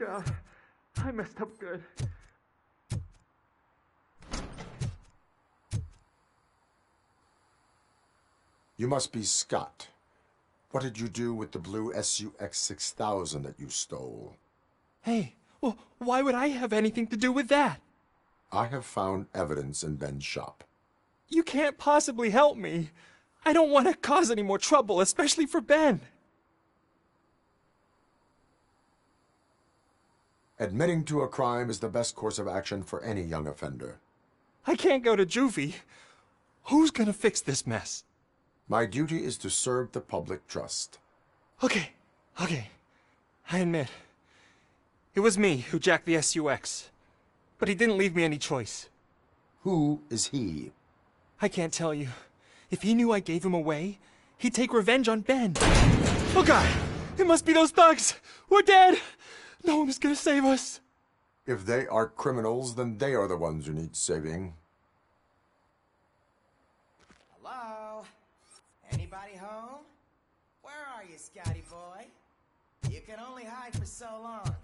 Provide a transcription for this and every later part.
God. I messed up good. You must be Scott. What did you do with the blue SUX 6000 that you stole? Hey, well, why would I have anything to do with that? I have found evidence in Ben's shop. You can't possibly help me. I don't want to cause any more trouble, especially for Ben. Admitting to a crime is the best course of action for any young offender. I can't go to juvie. Who's gonna fix this mess? My duty is to serve the public trust. Okay. I admit. It was me who jacked the SUX. But he didn't leave me any choice. Who is he? I can't tell you. If he knew I gave him away, he'd take revenge on Ben. Oh God! It must be those thugs! We're dead! No one is gonna save us. If they are criminals, then they are the ones who need saving. Hello? Anybody home? Where are you, Scotty boy? You can only hide for so long.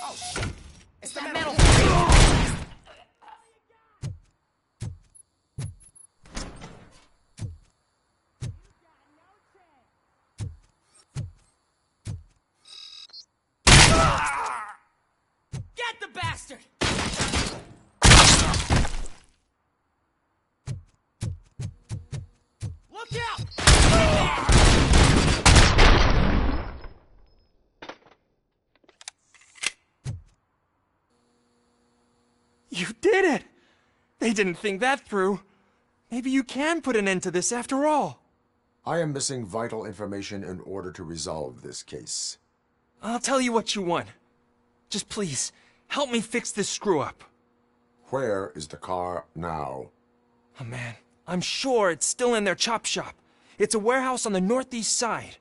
Oh, shit! It's the metal! Get the bastard! Look out! You did it! They didn't think that through. Maybe you can put an end to this after all. I am missing vital information in order to resolve this case. I'll tell you what you want. Just please, help me fix this screw-up. Where is the car now? Oh man, I'm sure it's still in their chop shop. It's a warehouse on the northeast side.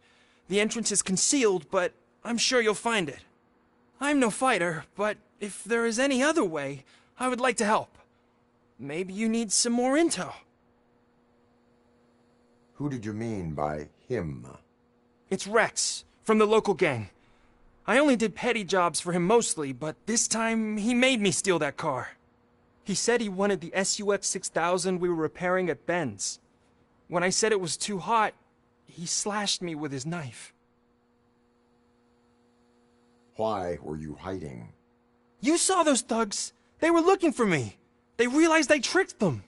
The entrance is concealed, but I'm sure you'll find it. I'm no fighter, but if there is any other way, I would like to help. Maybe you need some more intel. Who did you mean by him? It's Rex, from the local gang. I only did petty jobs for him mostly, but this time he made me steal that car. He said he wanted the SUX 6000 we were repairing at Ben's. When I said it was too hot, he slashed me with his knife. Why were you hiding? You saw those thugs! They were looking for me! They realized I tricked them!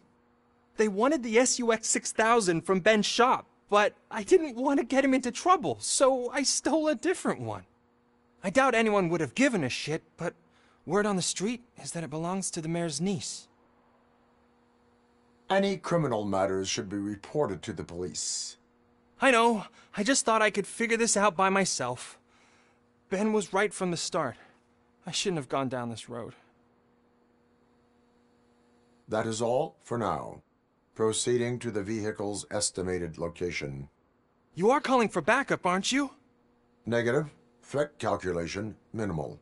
They wanted the SUX 6000 from Ben's shop, but I didn't want to get him into trouble, so I stole a different one. I doubt anyone would have given a shit, but word on the street is that it belongs to the mayor's niece. Any criminal matters should be reported to the police. I know. I just thought I could figure this out by myself. Ben was right from the start. I shouldn't have gone down this road. That is all for now. Proceeding to the vehicle's estimated location. You are calling for backup, aren't you? Negative. Threat calculation minimal.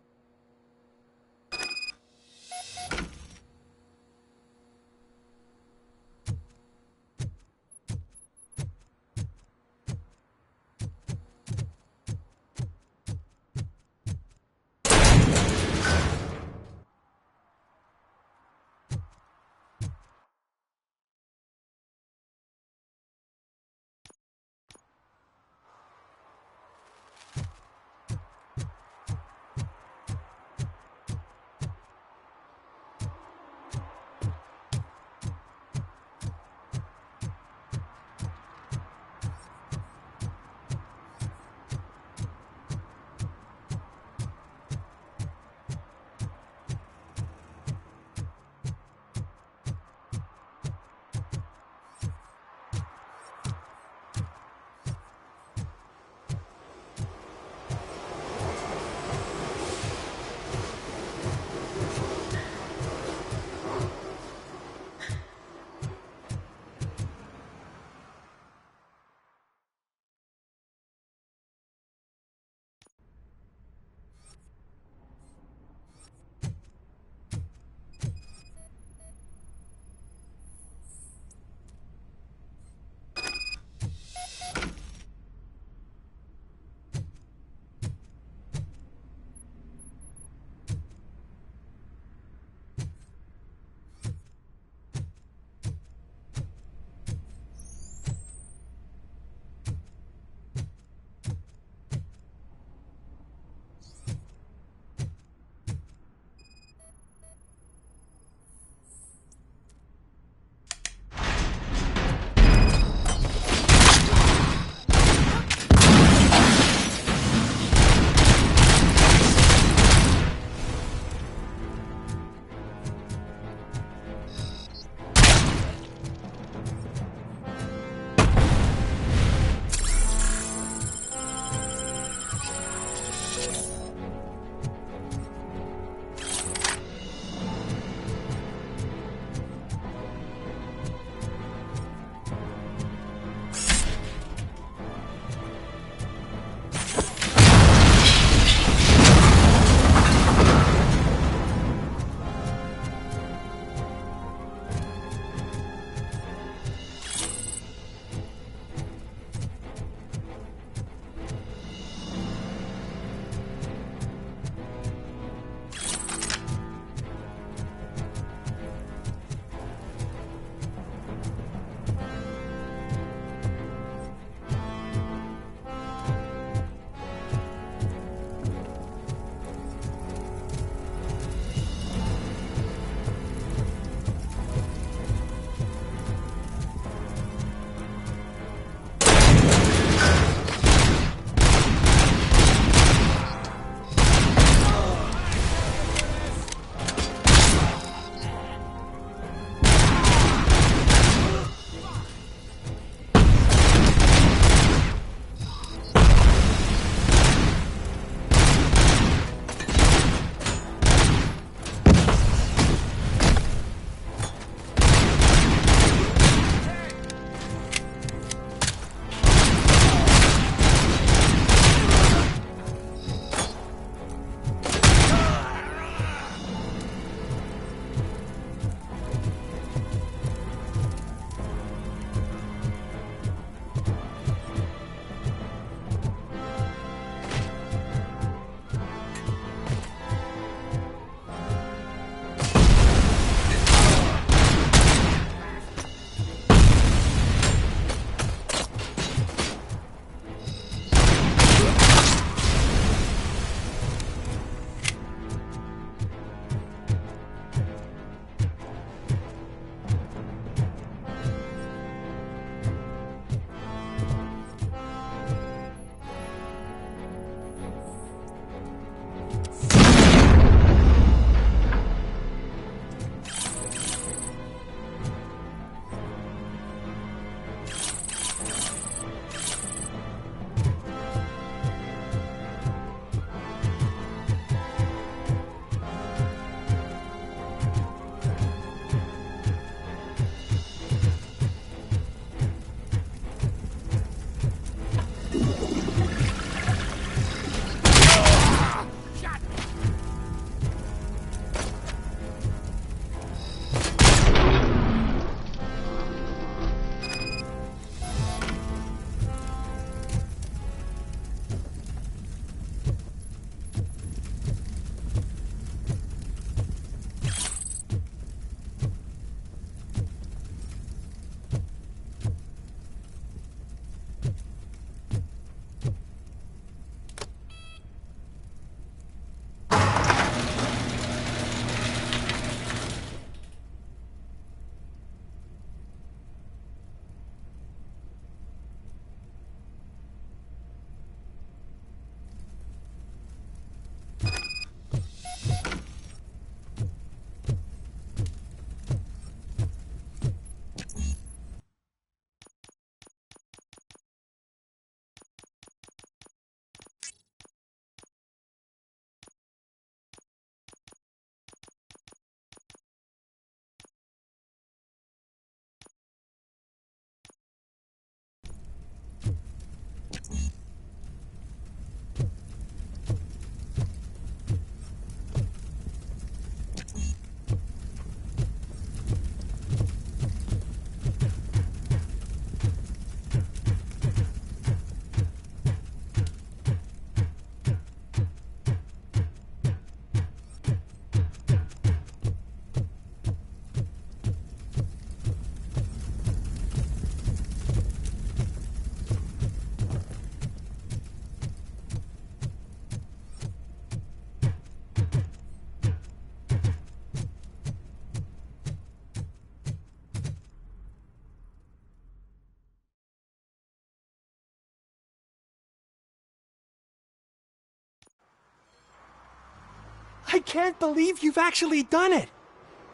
I can't believe you've actually done it!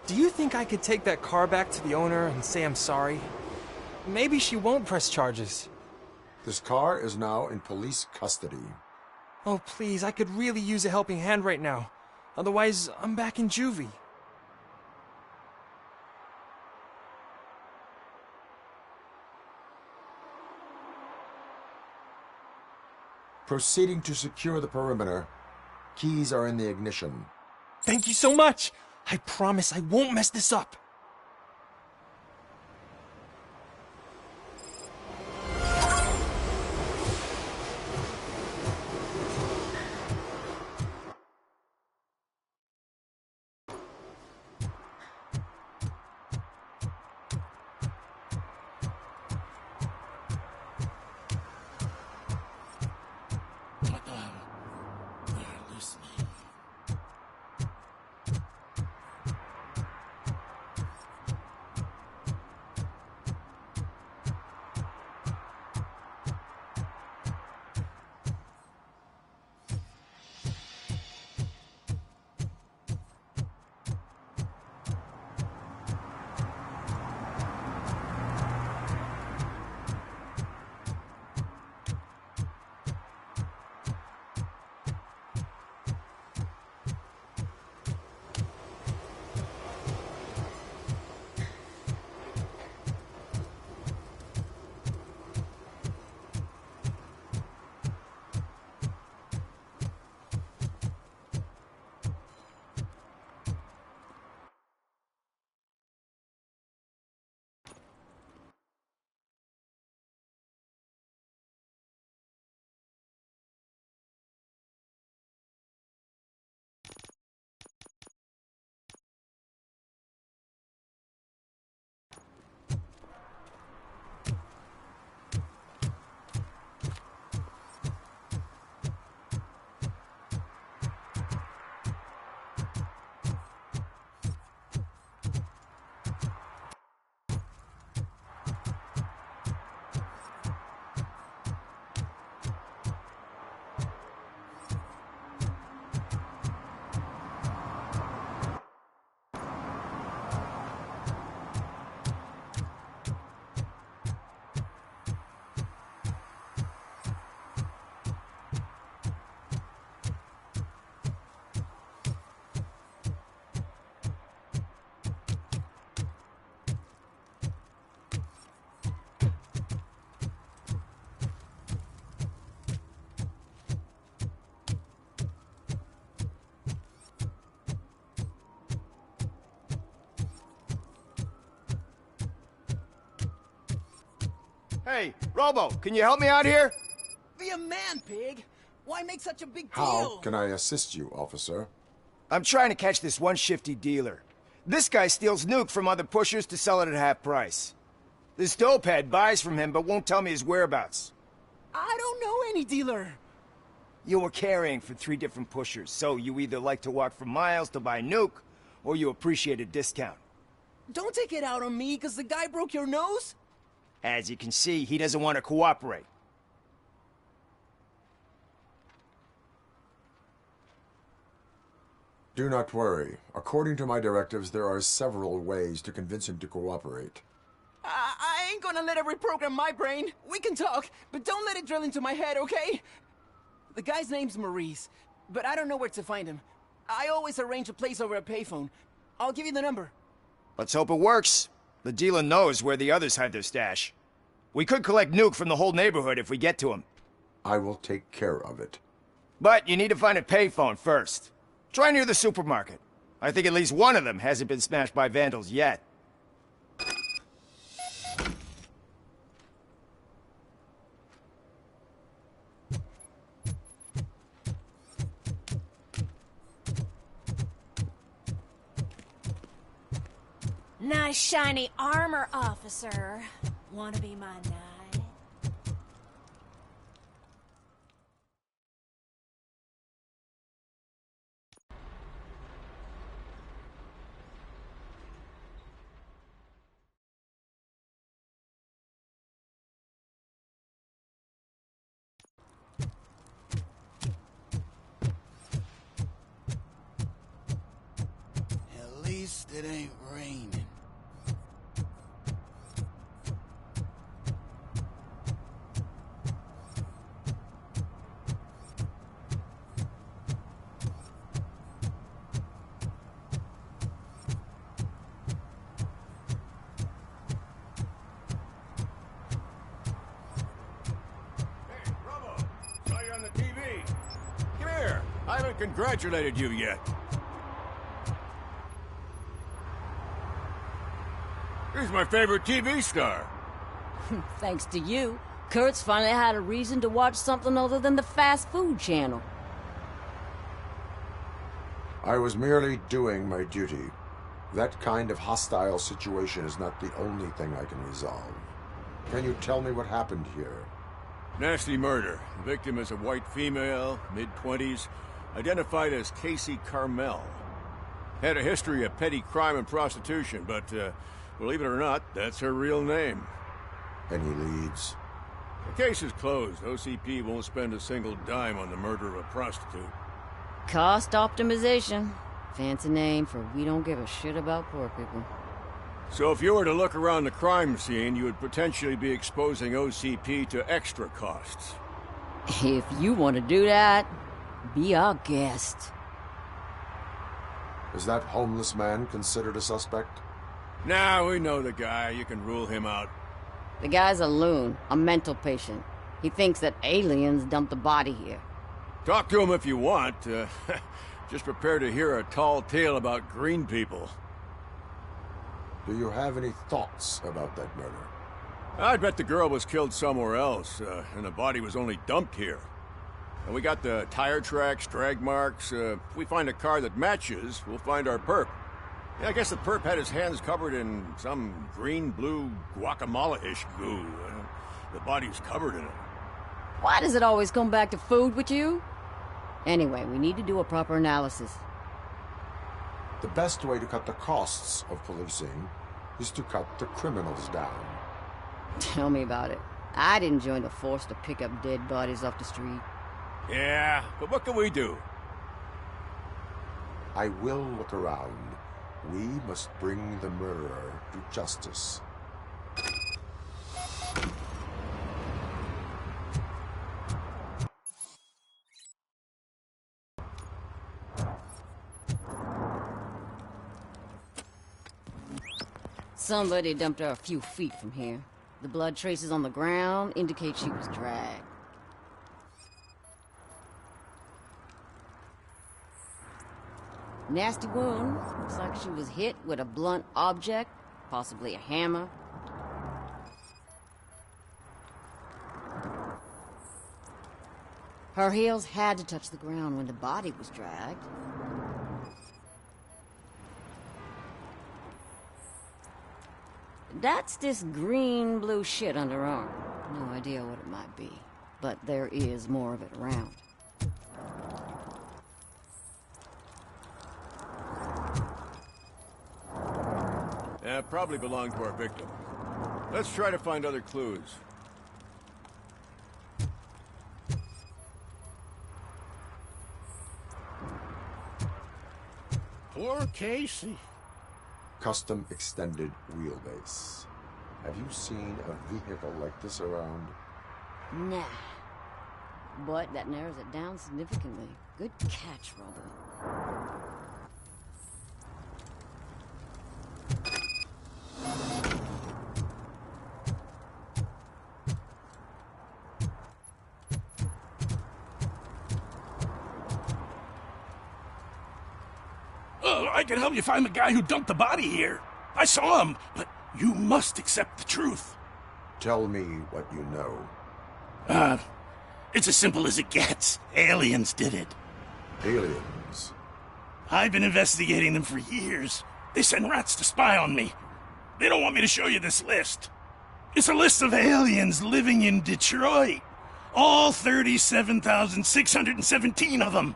Do you think I could take that car back to the owner and say I'm sorry? Maybe she won't press charges. This car is now in police custody. Oh, please, I could really use a helping hand right now. Otherwise, I'm back in juvie. Proceeding to secure the perimeter. Keys are in the ignition. Thank you so much! I promise I won't mess this up. Hey, Robo, can you help me out here? Be a man, pig. Why make such a big deal? How can I assist you, officer? I'm trying to catch this one shifty dealer. This guy steals nuke from other pushers to sell it at half price. This dopehead buys from him but won't tell me his whereabouts. I don't know any dealer. You were carrying for 3 different pushers, so you either like to walk for miles to buy nuke, or you appreciate a discount. Don't take it out on me because the guy broke your nose. As you can see, he doesn't want to cooperate. Do not worry. According to my directives, there are several ways to convince him to cooperate. I ain't gonna let it reprogram my brain. We can talk, but don't let it drill into my head, okay? The guy's name's Maurice, but I don't know where to find him. I always arrange a place over a payphone. I'll give you the number. Let's hope it works. The dealer knows where the others hide their stash. We could collect nuke from the whole neighborhood if we get to him. I will take care of it. But you need to find a payphone first. Try near the supermarket. I think at least one of them hasn't been smashed by vandals yet. Nice shiny armor, officer. Wanna be my knight? it ain't raining. Hey, Robo! Saw you on the TV. Come here. I haven't congratulated you yet. He's my favorite TV star. Thanks to you, Kurt's finally had a reason to watch something other than the fast food channel. I was merely doing my duty. That kind of hostile situation is not the only thing I can resolve. Can you tell me what happened here? Nasty murder. The victim is a white female, mid-20s, identified as Casey Carmel. Had a history of petty crime and prostitution, but, believe it or not, that's her real name. Any leads? The case is closed. OCP won't spend a single dime on the murder of a prostitute. Cost optimization. Fancy name for we don't give a shit about poor people. So if you were to look around the crime scene, you would potentially be exposing OCP to extra costs. If you want to do that, be our guest. Is that homeless man considered a suspect? Nah, we know the guy. You can rule him out. The guy's a loon, a mental patient. He thinks that aliens dumped the body here. Talk to him if you want. Just prepare to hear a tall tale about green people. Do you have any thoughts about that murder? I'd bet the girl was killed somewhere else, and the body was only dumped here. And we got the tire tracks, drag marks. If we find a car that matches, we'll find our perp. Yeah, I guess the perp had his hands covered in some green-blue guacamole-ish goo. The body's covered in it. Why does it always come back to food with you? Anyway, we need to do a proper analysis. The best way to cut the costs of policing is to cut the criminals down. Tell me about it. I didn't join the force to pick up dead bodies off the street. Yeah, but what can we do? I will look around. We must bring the murderer to justice. Somebody dumped her a few feet from here. The blood traces on the ground indicate she was dragged. Nasty wound. Looks like she was hit with a blunt object, possibly a hammer. Her heels had to touch the ground when the body was dragged. That's this green-blue shit under her arm. No idea what it might be, but there is more of it around. Probably belonged to our victim. Let's try to find other clues. Poor Casey. Custom extended wheelbase. Have you seen a vehicle like this around? Nah. But that narrows it down significantly. Good catch, Robo. I can help you find the guy who dumped the body here. I saw him, but you must accept the truth. Tell me what you know. It's as simple as it gets. Aliens did it. Aliens? I've been investigating them for years. They send rats to spy on me. They don't want me to show you this list. It's a list of aliens living in Detroit. All 37,617 of them.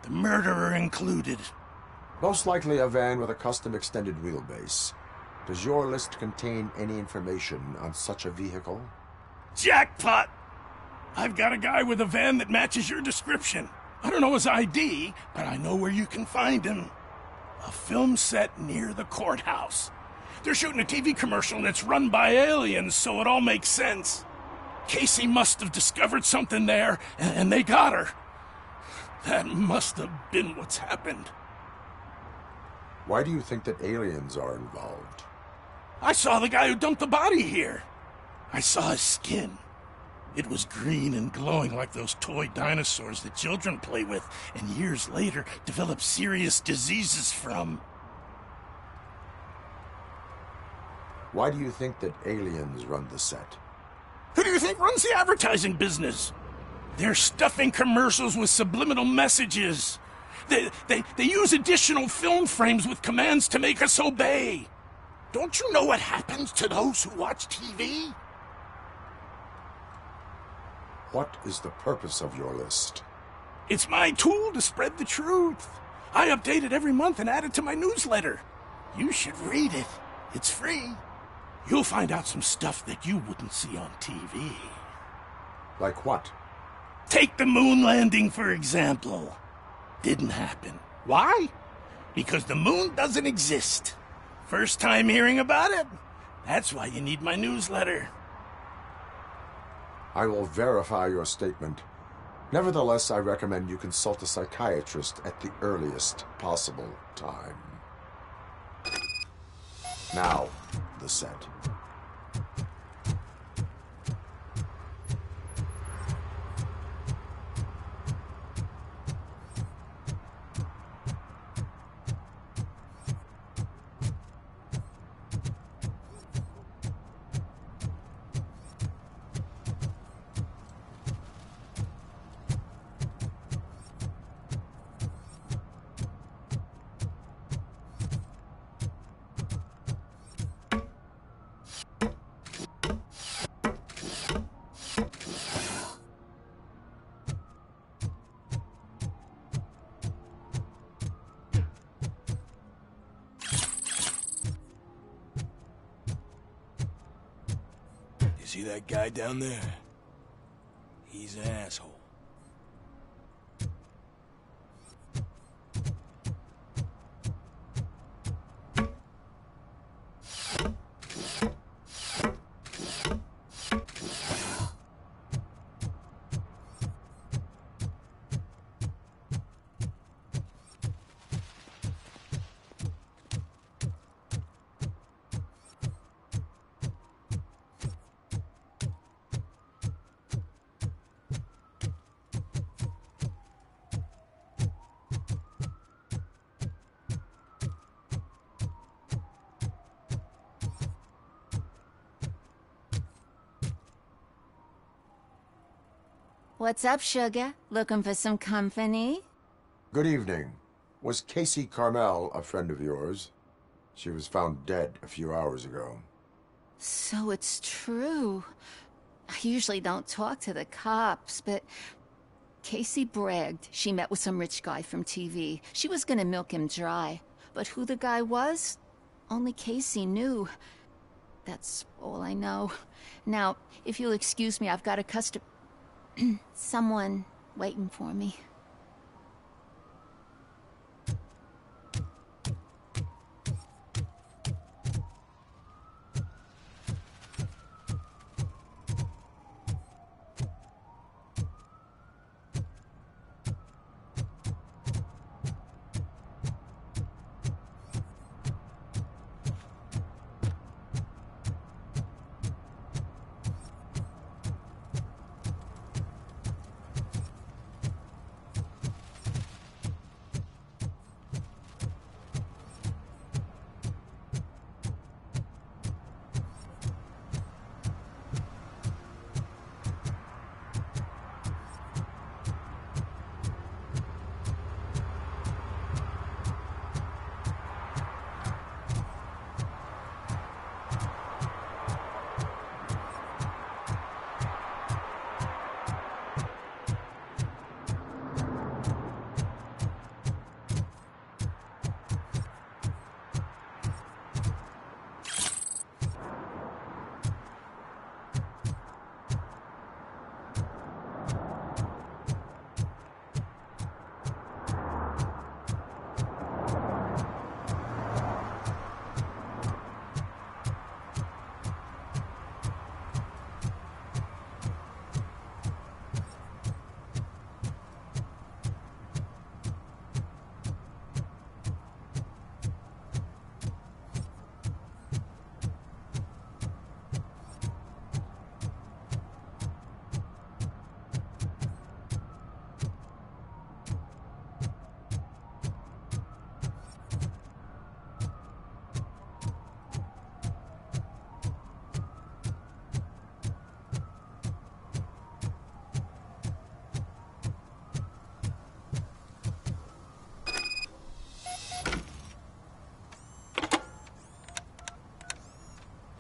The murderer included. Most likely a van with a custom extended wheelbase. Does your list contain any information on such a vehicle? Jackpot! I've got a guy with a van that matches your description. I don't know his ID, but I know where you can find him. A film set near the courthouse. They're shooting a TV commercial and it's run by aliens, so it all makes sense. Casey must have discovered something there, and they got her. That must have been what's happened. Why do you think that aliens are involved? I saw the guy who dumped the body here. I saw his skin. It was green and glowing like those toy dinosaurs that children play with and years later develop serious diseases from. Why do you think that aliens run the set? Who do you think runs the advertising business? They're stuffing commercials with subliminal messages. They use additional film frames with commands to make us obey. Don't you know what happens to those who watch TV? What is the purpose of your list? It's my tool to spread the truth. I update it every month and add it to my newsletter. You should read it. It's free. You'll find out some stuff that you wouldn't see on TV. Like what? Take the moon landing, for example. Didn't happen. Why? Because the moon doesn't exist. First time hearing about it? That's why you need my newsletter. I will verify your statement. Nevertheless, I recommend you consult a psychiatrist at the earliest possible time. Now, the set. See that guy down there? He's an asshole. What's up, sugar? Looking for some company? Good evening. Was Casey Carmel a friend of yours? She was found dead a few hours ago. So it's true. I usually don't talk to the cops, but Casey bragged she met with some rich guy from TV. She was gonna milk him dry. But who the guy was? Only Casey knew. That's all I know. Now, if you'll excuse me, I've got a someone waiting for me.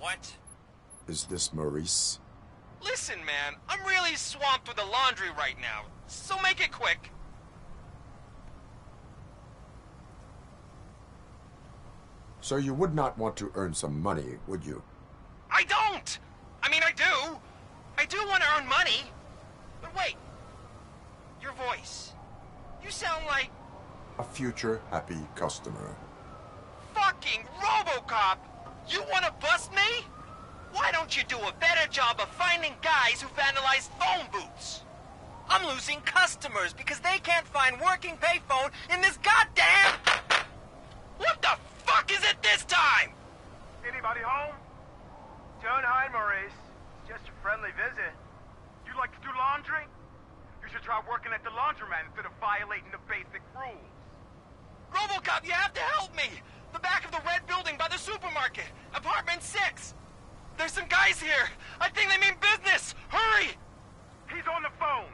What? Is this Maurice? Listen, man, I'm really swamped with the laundry right now, so make it quick. So you would not want to earn some money, would you? I don't! I mean, I do. I do want to earn money. But wait. Your voice. You sound like... A future happy customer. Fucking RoboCop! You want to bust me? Why don't you do a better job of finding guys who vandalize phone booths? I'm losing customers because they can't find working payphone in this goddamn... What the fuck is it this time? Anybody home? Don't hide, Maurice. It's just a friendly visit. You like to do laundry? You should try working at the laundromat instead of violating the basic rules. RoboCop, you have to help me! The back of the red building by the supermarket. Apartment 6. There's some guys here. I think they mean business. Hurry! He's on the phone.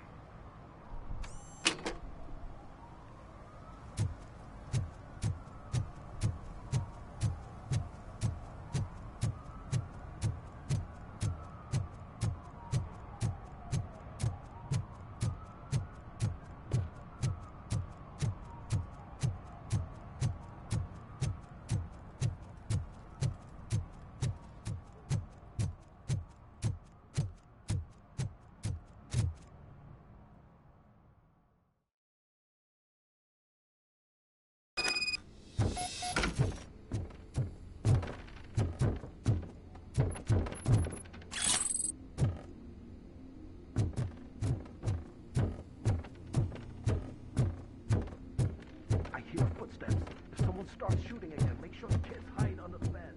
Start shooting again. Make sure the kids hide under the bed.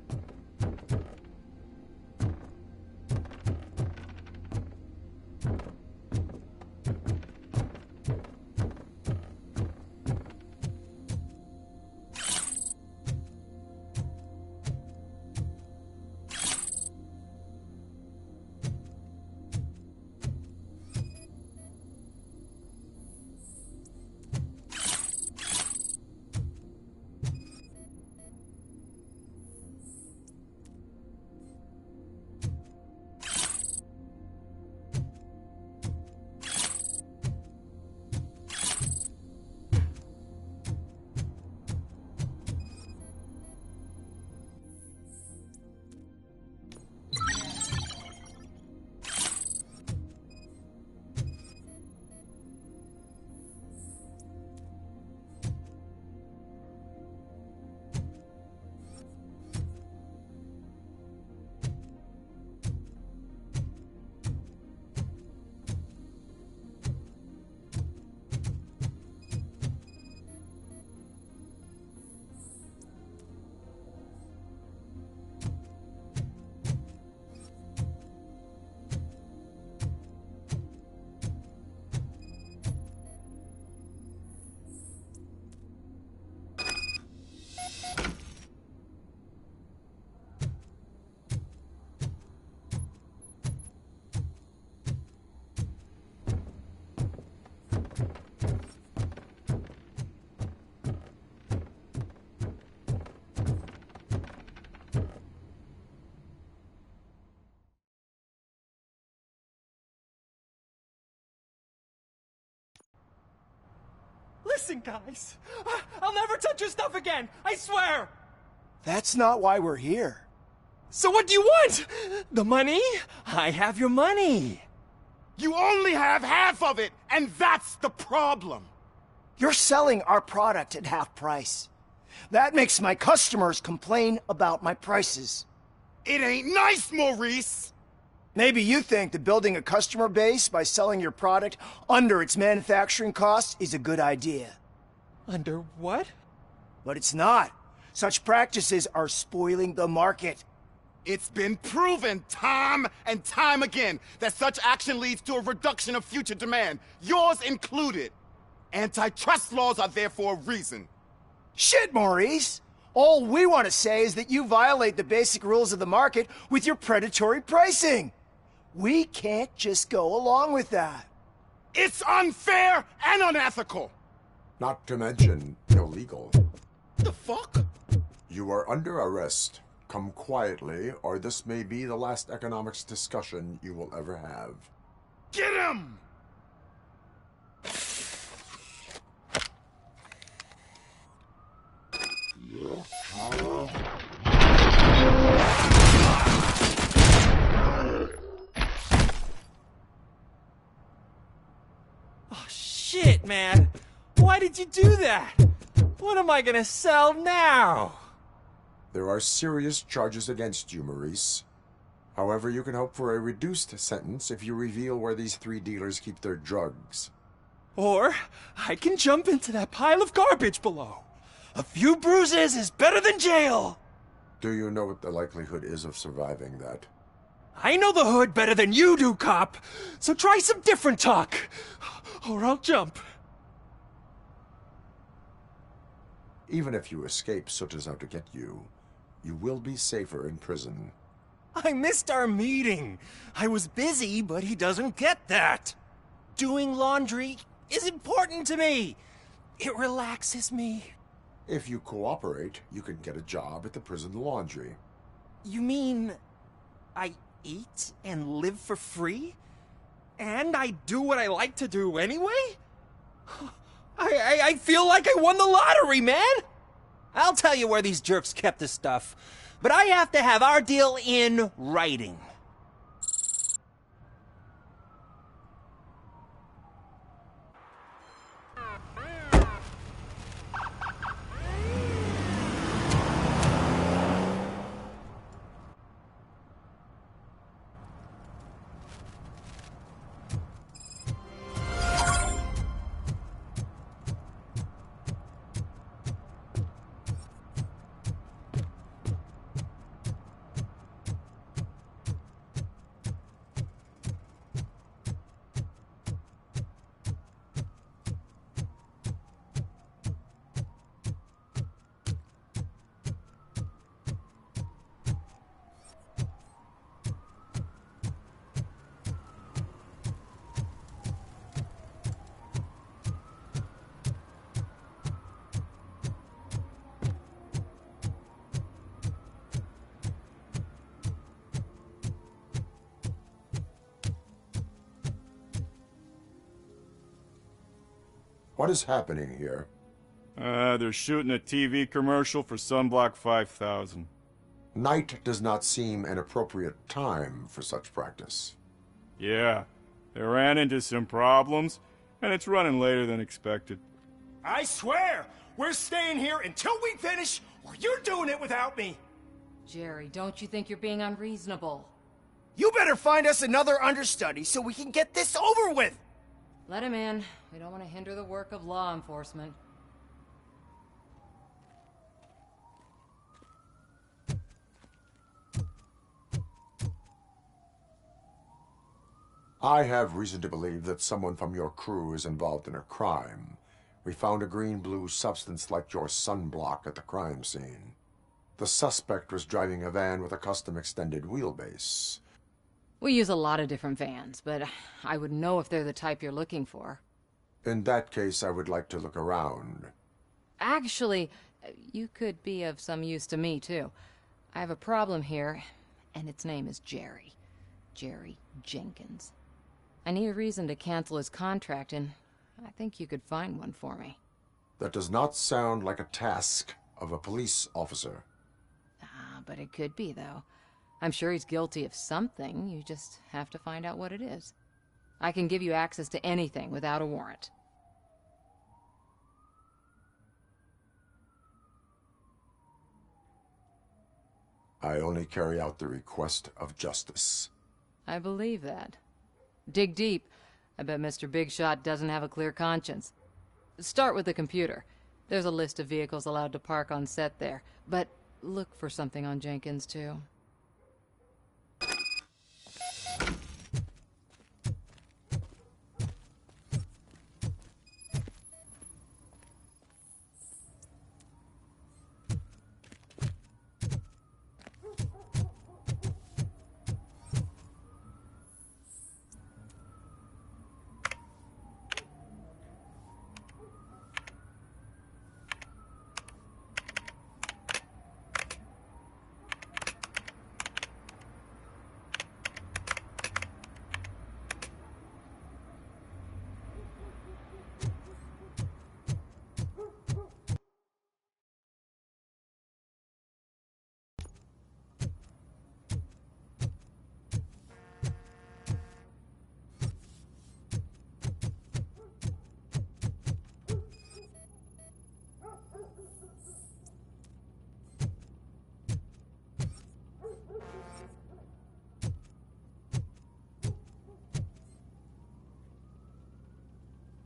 Listen, guys. I'll never touch your stuff again. I swear. That's not why we're here. So what do you want? The money? I have your money. You only have half of it, and that's the problem. You're selling our product at half price. That makes my customers complain about my prices. It ain't nice, Maurice! Maybe you think that building a customer base by selling your product under its manufacturing costs is a good idea. Under what? But it's not. Such practices are spoiling the market. It's been proven time and time again that such action leads to a reduction of future demand, yours included. Antitrust laws are there for a reason. Shit, Maurice! All we want to say is that you violate the basic rules of the market with your predatory pricing. We can't just go along with that. It's unfair and unethical! Not to mention illegal. The fuck? You are under arrest. come quietly, or this may be the last economics discussion you will ever have. Get him! Oh, shit, man. Why did you do that? What am I gonna sell now? There are serious charges against you, Maurice. However, you can hope for a reduced sentence if you reveal where these 3 dealers keep their drugs. Or I can jump into that pile of garbage below. A few bruises is better than jail. Do you know what the likelihood is of surviving that? I know the hood better than you do, cop. So try some different talk, or I'll jump. Even if you escape Soot is out to get you, you will be safer in prison. I missed our meeting. I was busy, but he doesn't get that. Doing laundry is important to me. It relaxes me. If you cooperate, you can get a job at the prison laundry. You mean I eat and live for free? And I do what I like to do anyway? I feel like I won the lottery, man! I'll tell you where these jerks kept the stuff, but I have to have our deal in writing. What is happening here? They're shooting a TV commercial for Sunblock 5000. Night does not seem an appropriate time for such practice. Yeah, they ran into some problems, and it's running later than expected. I swear, we're staying here until we finish, or you're doing it without me. Jerry, don't you think you're being unreasonable? You better find us another understudy so we can get this over with. Let him in. We don't want to hinder the work of law enforcement. I have reason to believe that someone from your crew is involved in a crime. We found a green-blue substance like your sunblock at the crime scene. The suspect was driving a van with a custom extended wheelbase. We use a lot of different vans, but I would know if they're the type you're looking for. In that case, I would like to look around. Actually, you could be of some use to me, too. I have a problem here, and its name is Jerry. Jerry Jenkins. I need a reason to cancel his contract, and I think you could find one for me. That does not sound like a task of a police officer. But it could be, though. I'm sure he's guilty of something. You just have to find out what it is. I can give you access to anything without a warrant. I only carry out the request of justice. I believe that. Dig deep. I bet Mr. Big Shot doesn't have a clear conscience. Start with the computer. There's a list of vehicles allowed to park on set there, but look for something on Jenkins, too.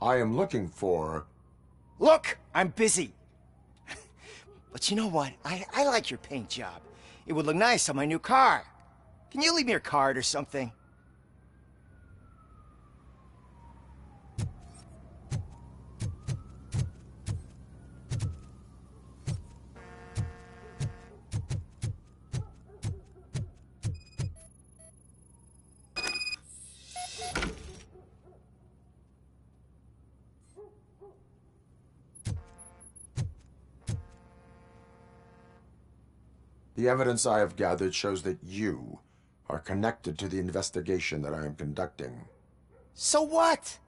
I am looking for... Look, I'm busy. But you know what? I like your paint job. It would look nice on my new car. Can you leave me your card or something? The evidence I have gathered shows that you are connected to the investigation that I am conducting. So what?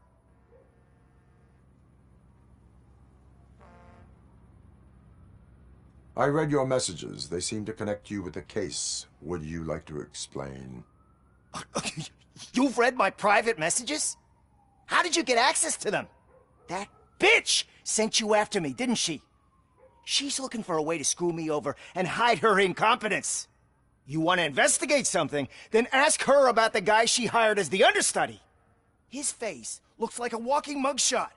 I read your messages. They seem to connect you with the case. Would you like to explain? You've read my private messages? How did you get access to them? That bitch sent you after me, didn't she? She's looking for a way to screw me over and hide her incompetence. You want to investigate something, then ask her about the guy she hired as the understudy. His face looks like a walking mugshot.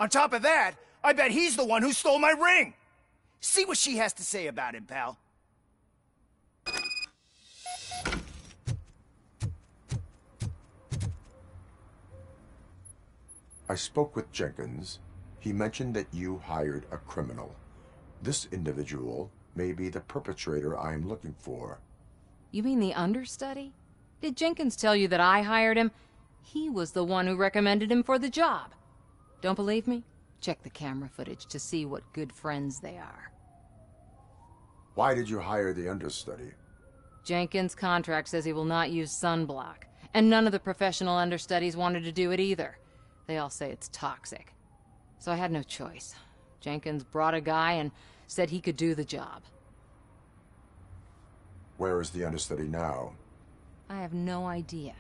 On top of that, I bet he's the one who stole my ring. See what she has to say about him, pal. I spoke with Jenkins. He mentioned that you hired a criminal. This individual may be the perpetrator I am looking for. You mean the understudy? Did Jenkins tell you that I hired him? He was the one who recommended him for the job. Don't believe me? Check the camera footage to see what good friends they are. Why did you hire the understudy? Jenkins' contract says he will not use sunblock, and none of the professional understudies wanted to do it either. They all say it's toxic. So I had no choice. Jenkins brought a guy and said he could do the job. Where is the understudy now? I have no idea.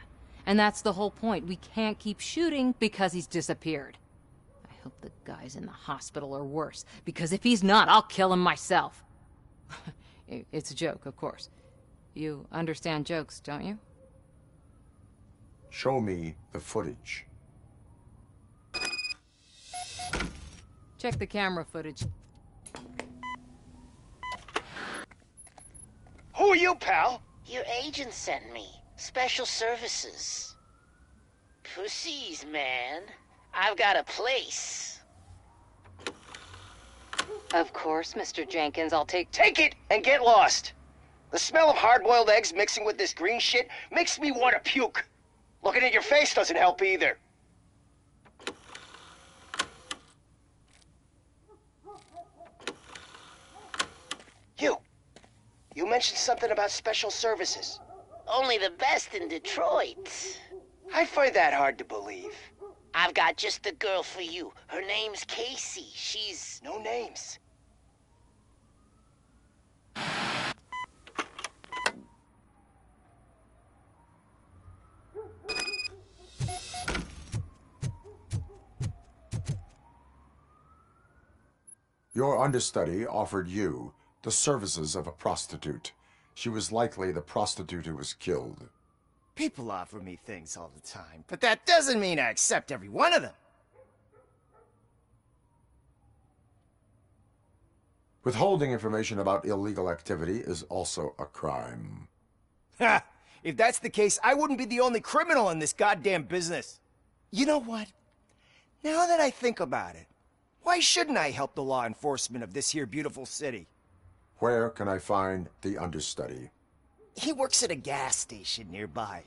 And that's the whole point. We can't keep shooting because he's disappeared. I hope the guy's in the hospital or worse, because if he's not, I'll kill him myself. It's a joke, of course. You understand jokes, don't you? Show me the footage. Check the camera footage. Who are you, pal? Your agent sent me. Special services. Pussies, man. I've got a place. Of course, Mr. Jenkins, I'll take Take it and get lost. The smell of hard-boiled eggs mixing with this green shit makes me want to puke. Looking at your face doesn't help either. You mentioned something about special services. Only the best in Detroit. I find that hard to believe. I've got just the girl for you. Her name's Casey. She's... No names. Your understudy offered you the services of a prostitute. She was likely the prostitute who was killed. People offer me things all the time, but that doesn't mean I accept every one of them. Withholding information about illegal activity is also a crime. Ha! If that's the case, I wouldn't be the only criminal in this goddamn business. You know what? Now that I think about it, why shouldn't I help the law enforcement of this here beautiful city? Where can I find the understudy? He works at a gas station nearby.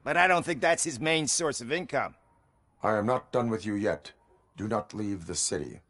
But I don't think that's his main source of income. I am not done with you yet. Do not leave the city.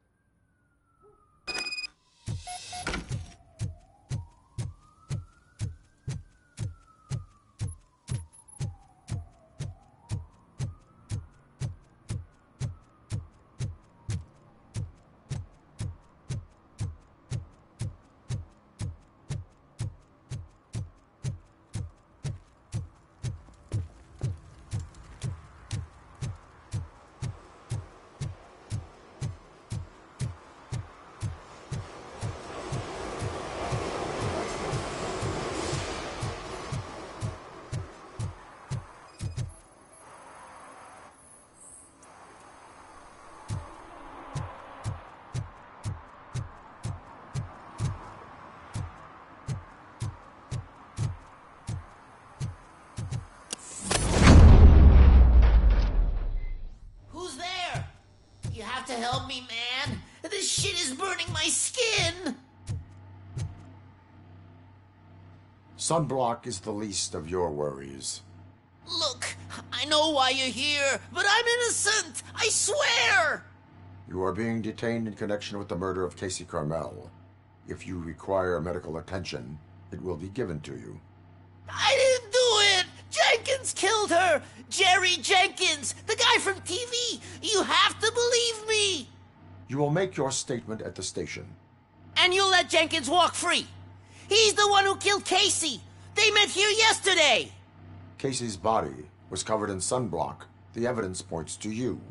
help me, man. This shit is burning my skin. Sunblock is the least of your worries. Look, I know why you're here, but I'm innocent. I swear. You are being detained in connection with the murder of Casey Carmel. If you require medical attention, it will be given to you. I didn't do it! Jenkins killed her! Jerry Jenkins, the guy from TV! You have to believe me! You will make your statement at the station. And you'll let Jenkins walk free! He's the one who killed Casey! They met here yesterday! Casey's body was covered in sunblock. The evidence points to you.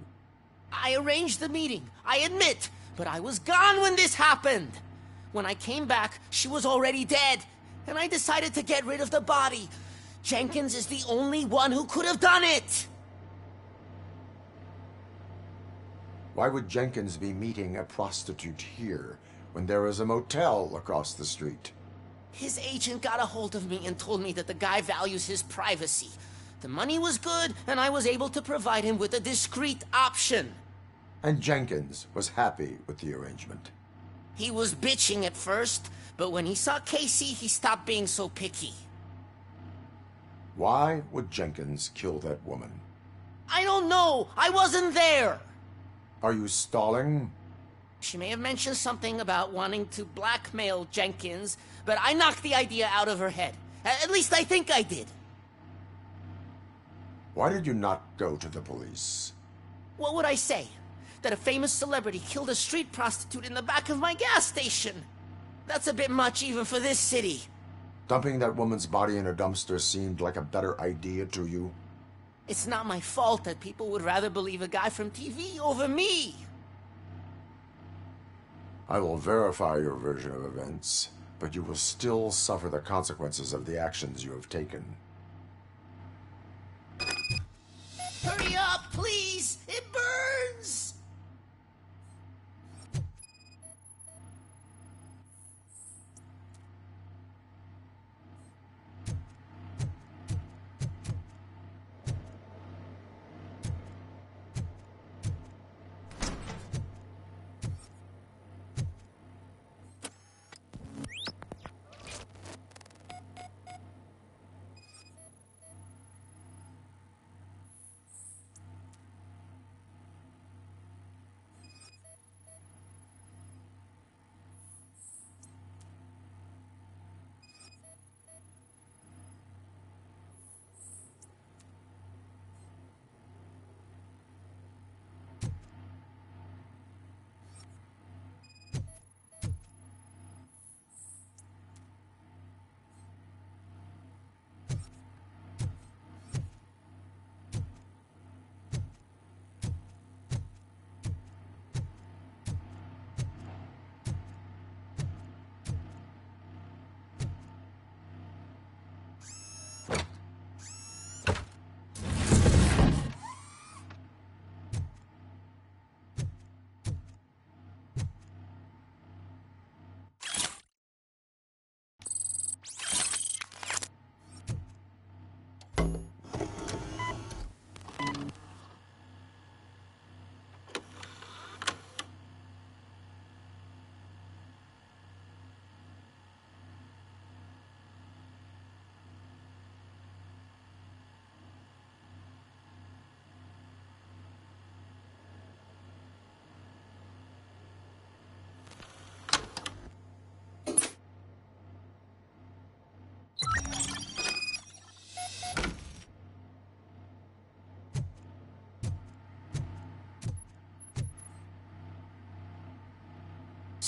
I arranged the meeting, I admit, but I was gone when this happened. When I came back, she was already dead, and I decided to get rid of the body. Jenkins is the only one who could have done it! Why would Jenkins be meeting a prostitute here when there is a motel across the street? His agent got a hold of me and told me that the guy values his privacy. The money was good, and I was able to provide him with a discreet option. And Jenkins was happy with the arrangement. He was bitching at first, but when he saw Casey, he stopped being so picky. Why would Jenkins kill that woman? I don't know. I wasn't there. Are you stalling? She may have mentioned something about wanting to blackmail Jenkins, but I knocked the idea out of her head. At least I think I did. Why did you not go to the police? What would I say? That a famous celebrity killed a street prostitute in the back of my gas station? That's a bit much even for this city. Dumping that woman's body in a dumpster seemed like a better idea to you? It's not my fault that people would rather believe a guy from TV over me. I will verify your version of events, but you will still suffer the consequences of the actions you have taken. Hurry up, please! It burns!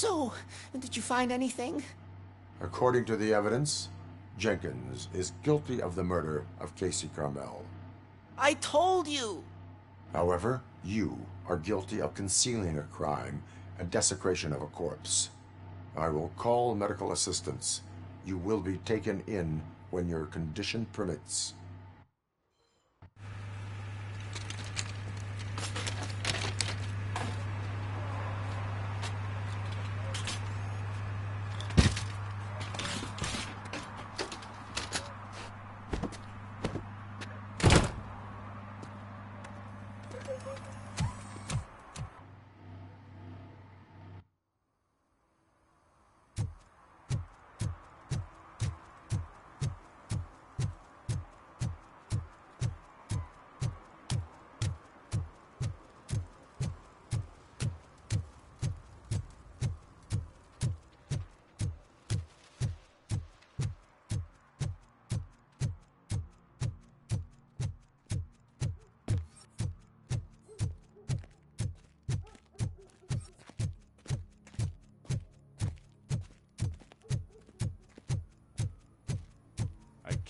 So, did you find anything? According to the evidence, Jenkins is guilty of the murder of Casey Carmel. I told you! However, you are guilty of concealing a crime and desecration of a corpse. I will call medical assistance. You will be taken in when your condition permits.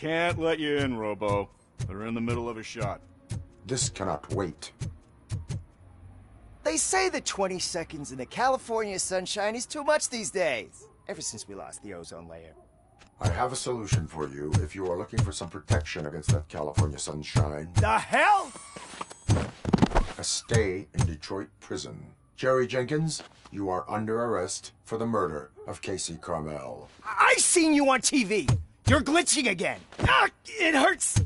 can't let you in, Robo. They're in the middle of a shot. This cannot wait. They say that 20 seconds in the California sunshine is too much these days. Ever since we lost the ozone layer. I have a solution for you if you are looking for some protection against that California sunshine. The hell? A stay in Detroit prison. Jerry Jenkins, you are under arrest for the murder of Casey Carmel. I seen you on TV. You're glitching again. Ah, it hurts.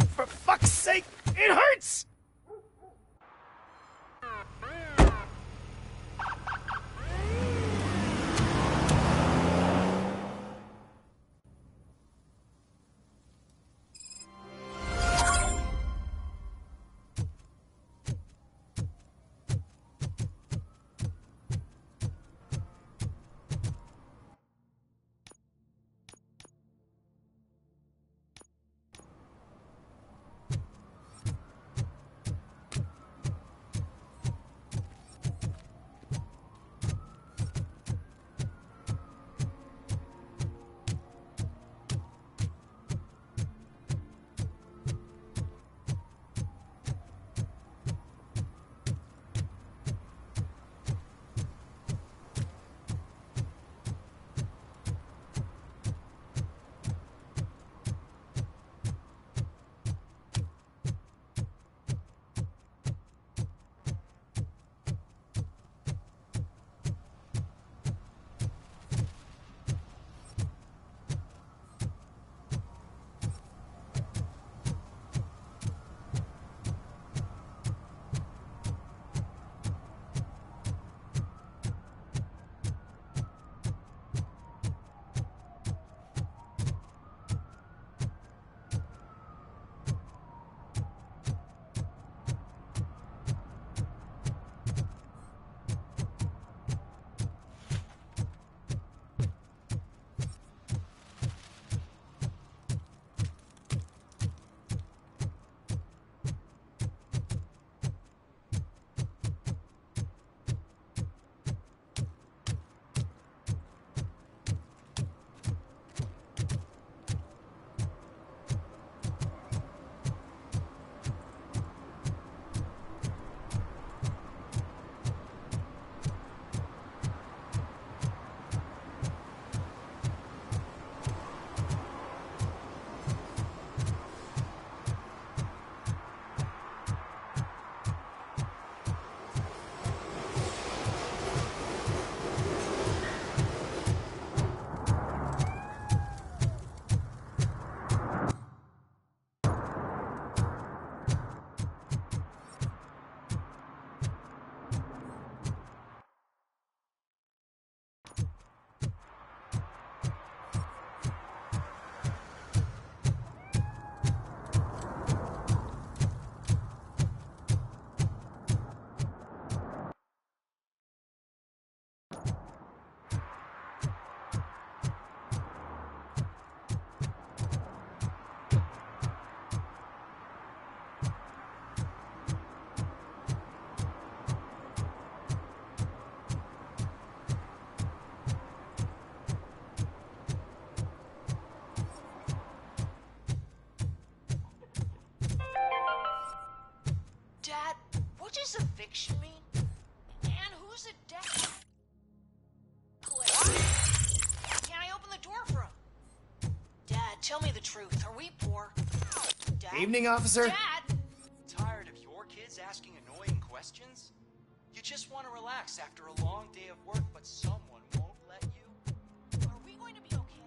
For fuck's sake, it hurts. does eviction mean? And who's a dad? What? Can't I open the door for him? Dad, tell me the truth. Are we poor? Dad? Evening, officer. Dad! Tired of your kids asking annoying questions? You just want to relax after a long day of work, but someone won't let you? Are we going to be okay?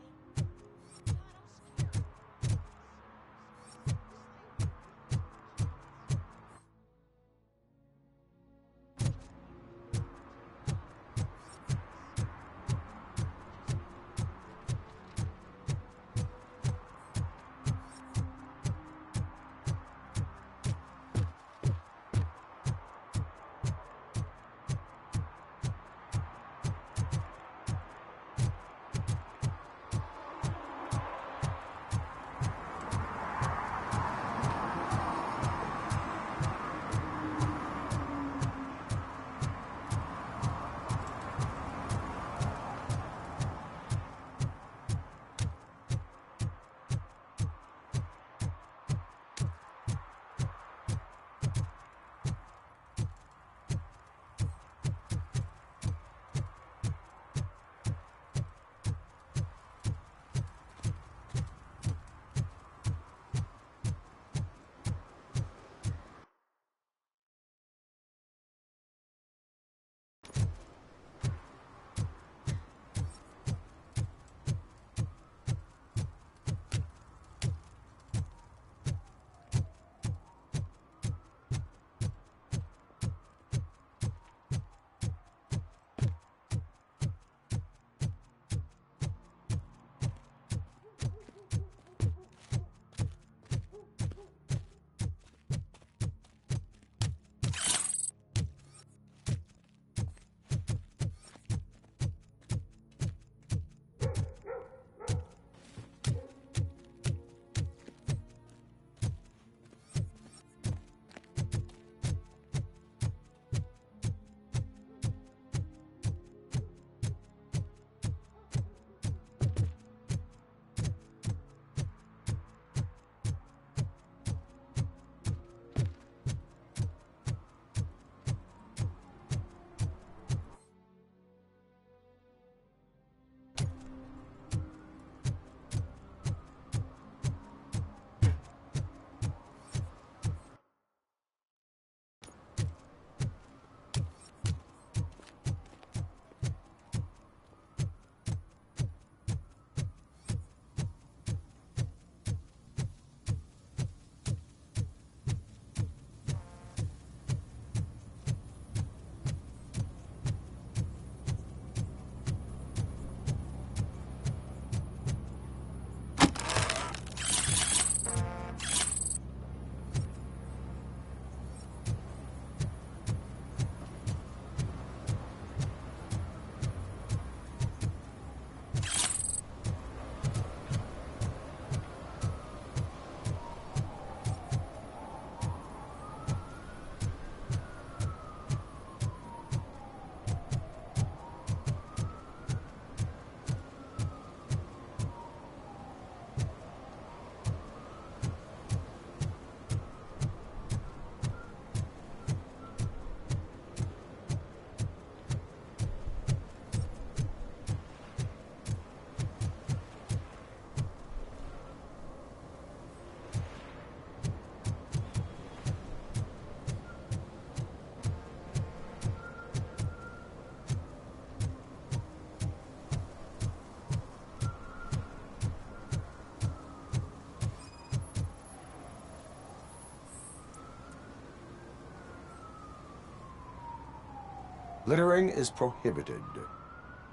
Littering is prohibited.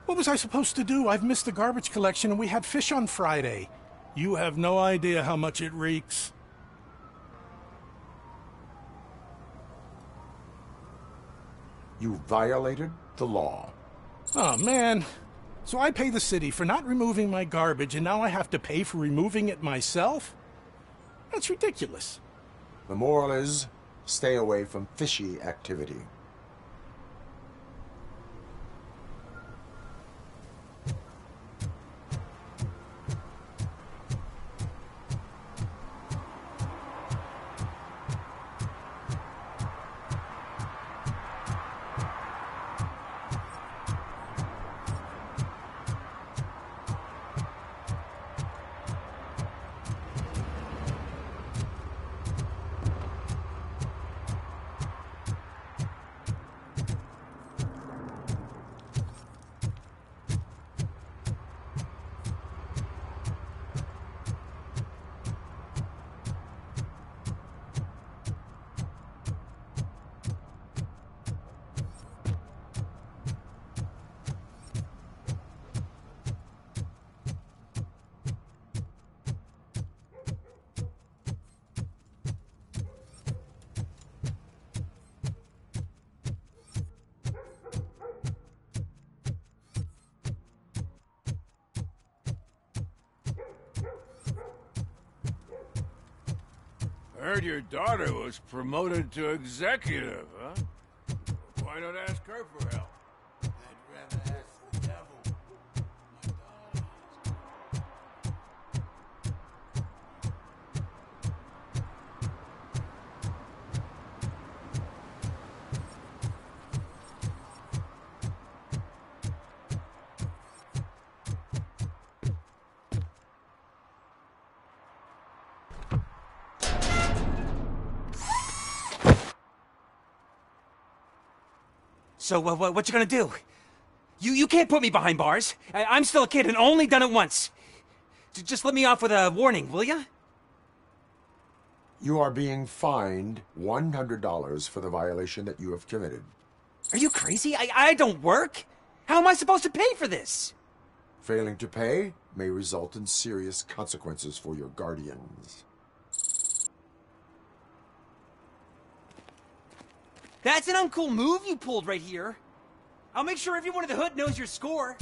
What was I supposed to do? I've missed the garbage collection and we had fish on Friday. You have no idea how much it reeks. You violated the law. Oh, man. So I pay the city for not removing my garbage, and now I have to pay for removing it myself? That's ridiculous. The moral is, stay away from fishy activity. I heard your daughter was promoted to executive, huh? Why not ask her for help? I'd rather ask the devil. So, what you gonna do? You can't put me behind bars. I'm still a kid and only done it once. Just let me off with a warning, will ya? You are being fined $100 for the violation that you have committed. Are you crazy? I don't work. How am I supposed to pay for this? Failing to pay may result in serious consequences for your guardians. That's an uncool move you pulled right here. I'll make sure everyone in the hood knows your score.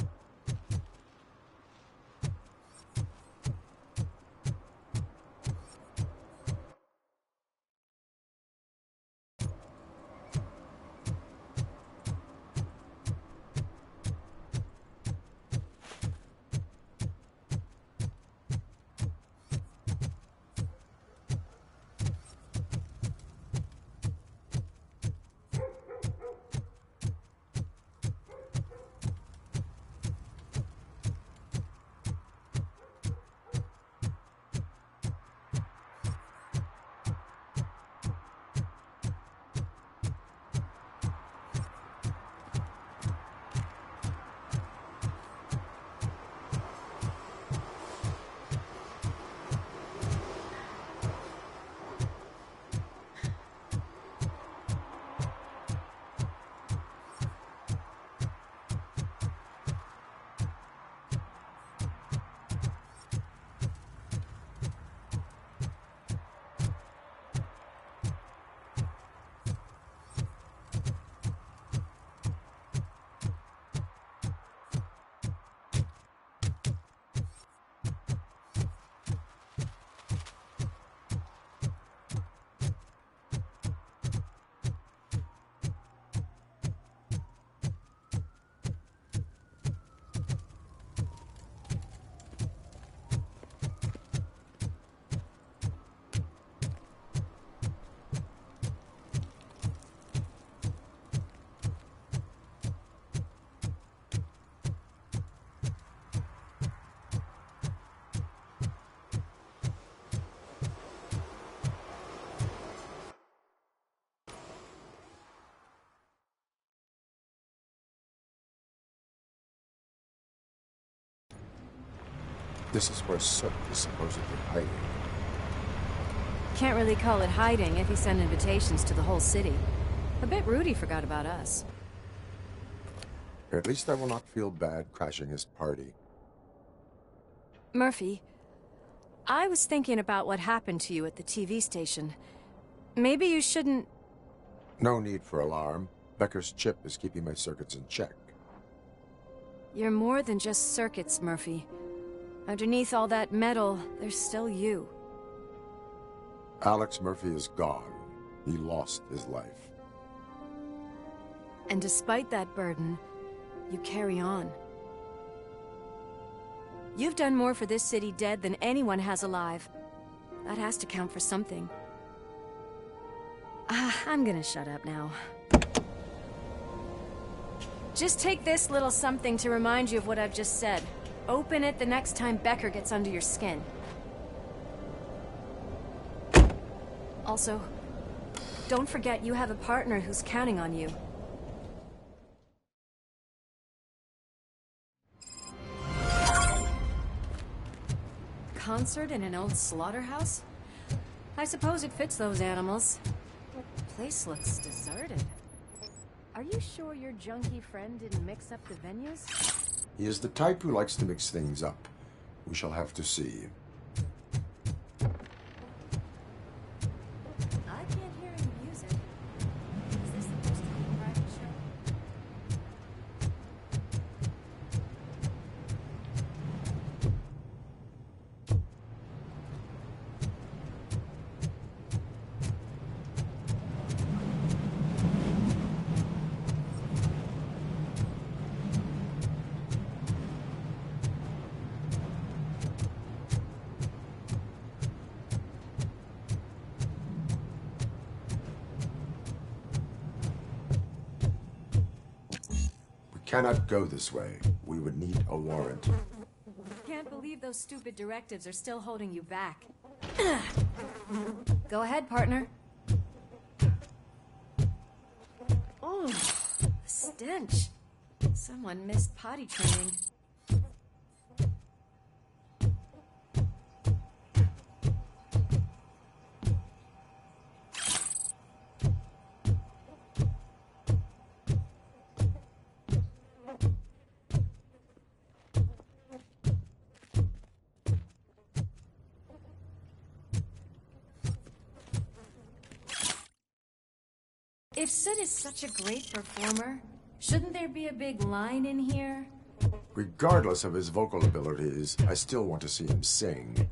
This is where Soot is supposedly hiding. Can't really call it hiding if he sent invitations to the whole city. A bit rude he forgot about us. At least I will not feel bad crashing his party. Murphy, I was thinking about what happened to you at the TV station. Maybe you shouldn't... No need for alarm. Becker's chip is keeping my circuits in check. You're more than just circuits, Murphy. Underneath all that metal, there's still you. Alex Murphy is gone. He lost his life. And despite that burden, you carry on. You've done more for this city dead than anyone has alive. That has to count for something. I'm gonna shut up now. Just take this little something to remind you of what I've just said. Open it the next time Becker gets under your skin. Also, don't forget you have a partner who's counting on you. Concert in an old slaughterhouse? I suppose it fits those animals. Place looks deserted. Are you sure your junkie friend didn't mix up the venues? He is the type who likes to mix things up. We shall have to see. I can't hear any music. Is this supposed to be a private show? Cannot go this way. We would need a warrant. Can't believe those stupid directives are still holding you back. Go ahead, partner. Oh, the stench. Someone missed potty training. If Sid is such a great performer, shouldn't there be a big line in here? Regardless of his vocal abilities, I still want to see him sing.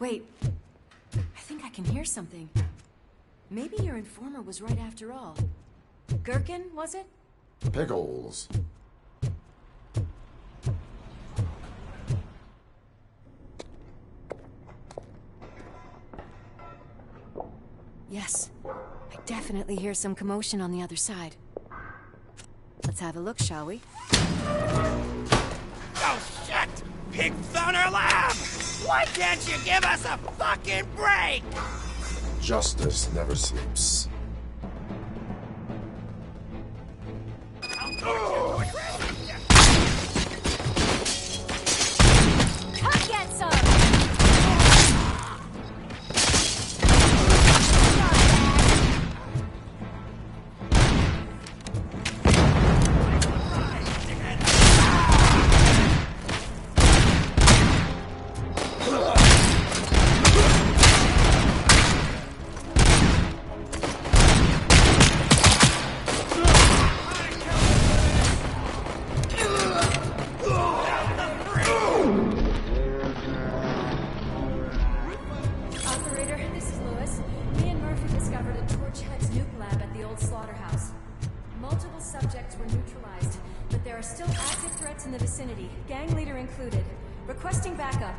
Wait, I think I can hear something. Maybe your informer was right after all. Gherkin, was it? Pickles. Yes, I definitely hear some commotion on the other side. Let's have a look, shall we? Oh, shit! Pig Thunder Lab! Why can't you give us a fucking break? Justice never sleeps. Come get some! Gang leader included. Requesting backup.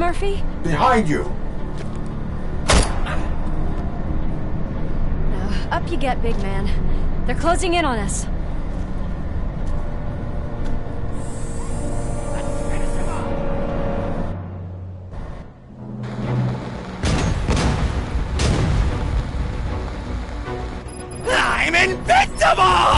Murphy? Behind you! Now, up you get, big man. They're closing in on us. I'm invincible!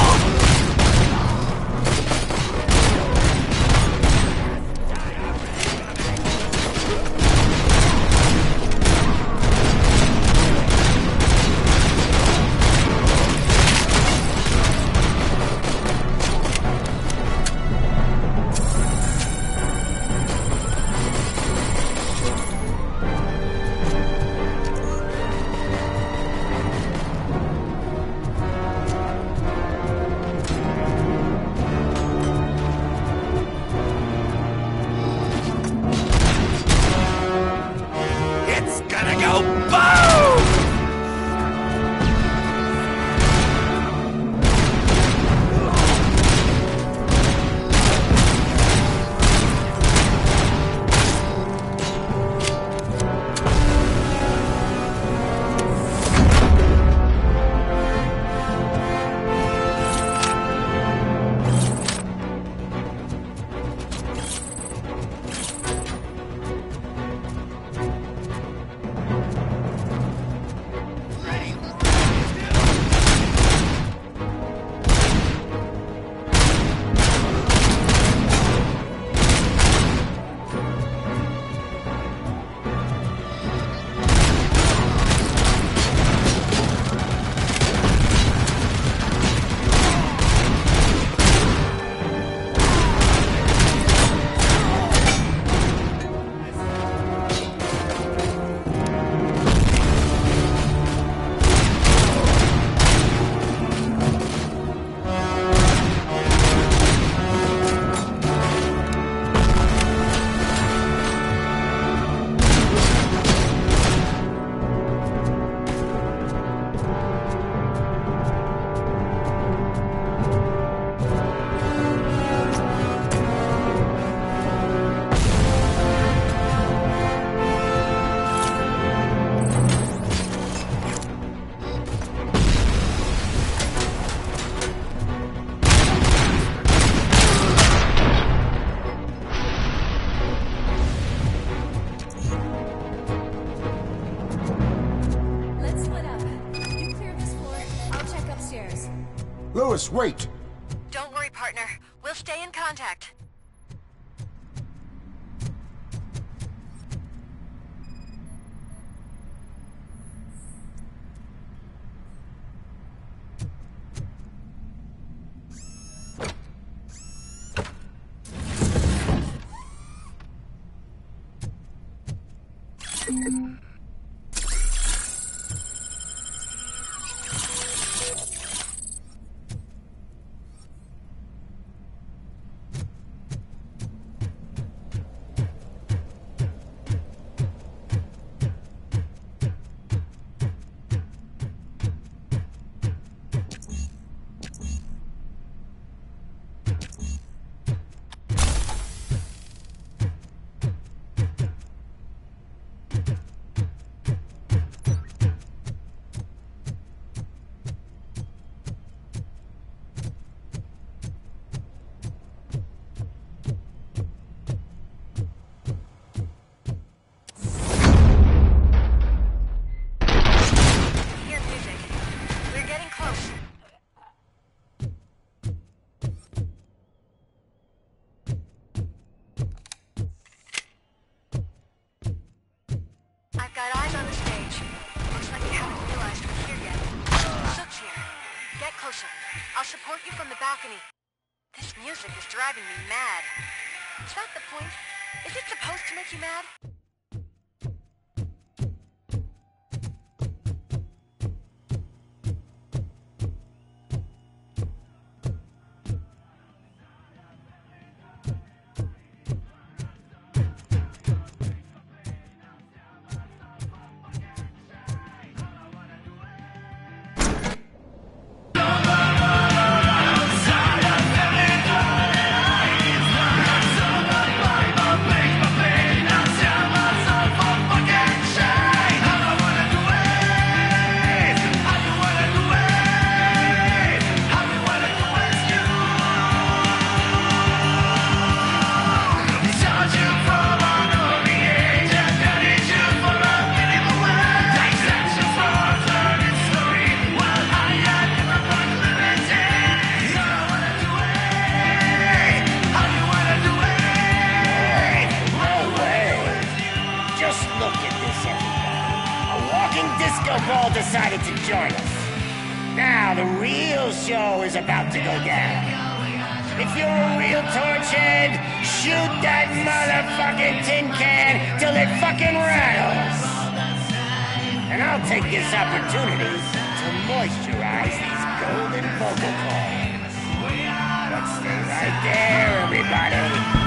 It's gonna go boom! Let's split up. You clear this floor, I'll check upstairs. Lewis, wait! Don't worry, partner. We'll stay in contact. I've got eyes on the stage. Looks like you haven't realized we're here yet. Sook's here. Get closer. I'll support you from the balcony. This music is driving me mad. Is that the point? Is it supposed to make you mad? disco ball decided to join us. Now the real show is about to go down. If you're a real torchhead, shoot that motherfucking tin can till it fucking rattles. And I'll take this opportunity to moisturize these golden vocal cords. But stay right there, everybody.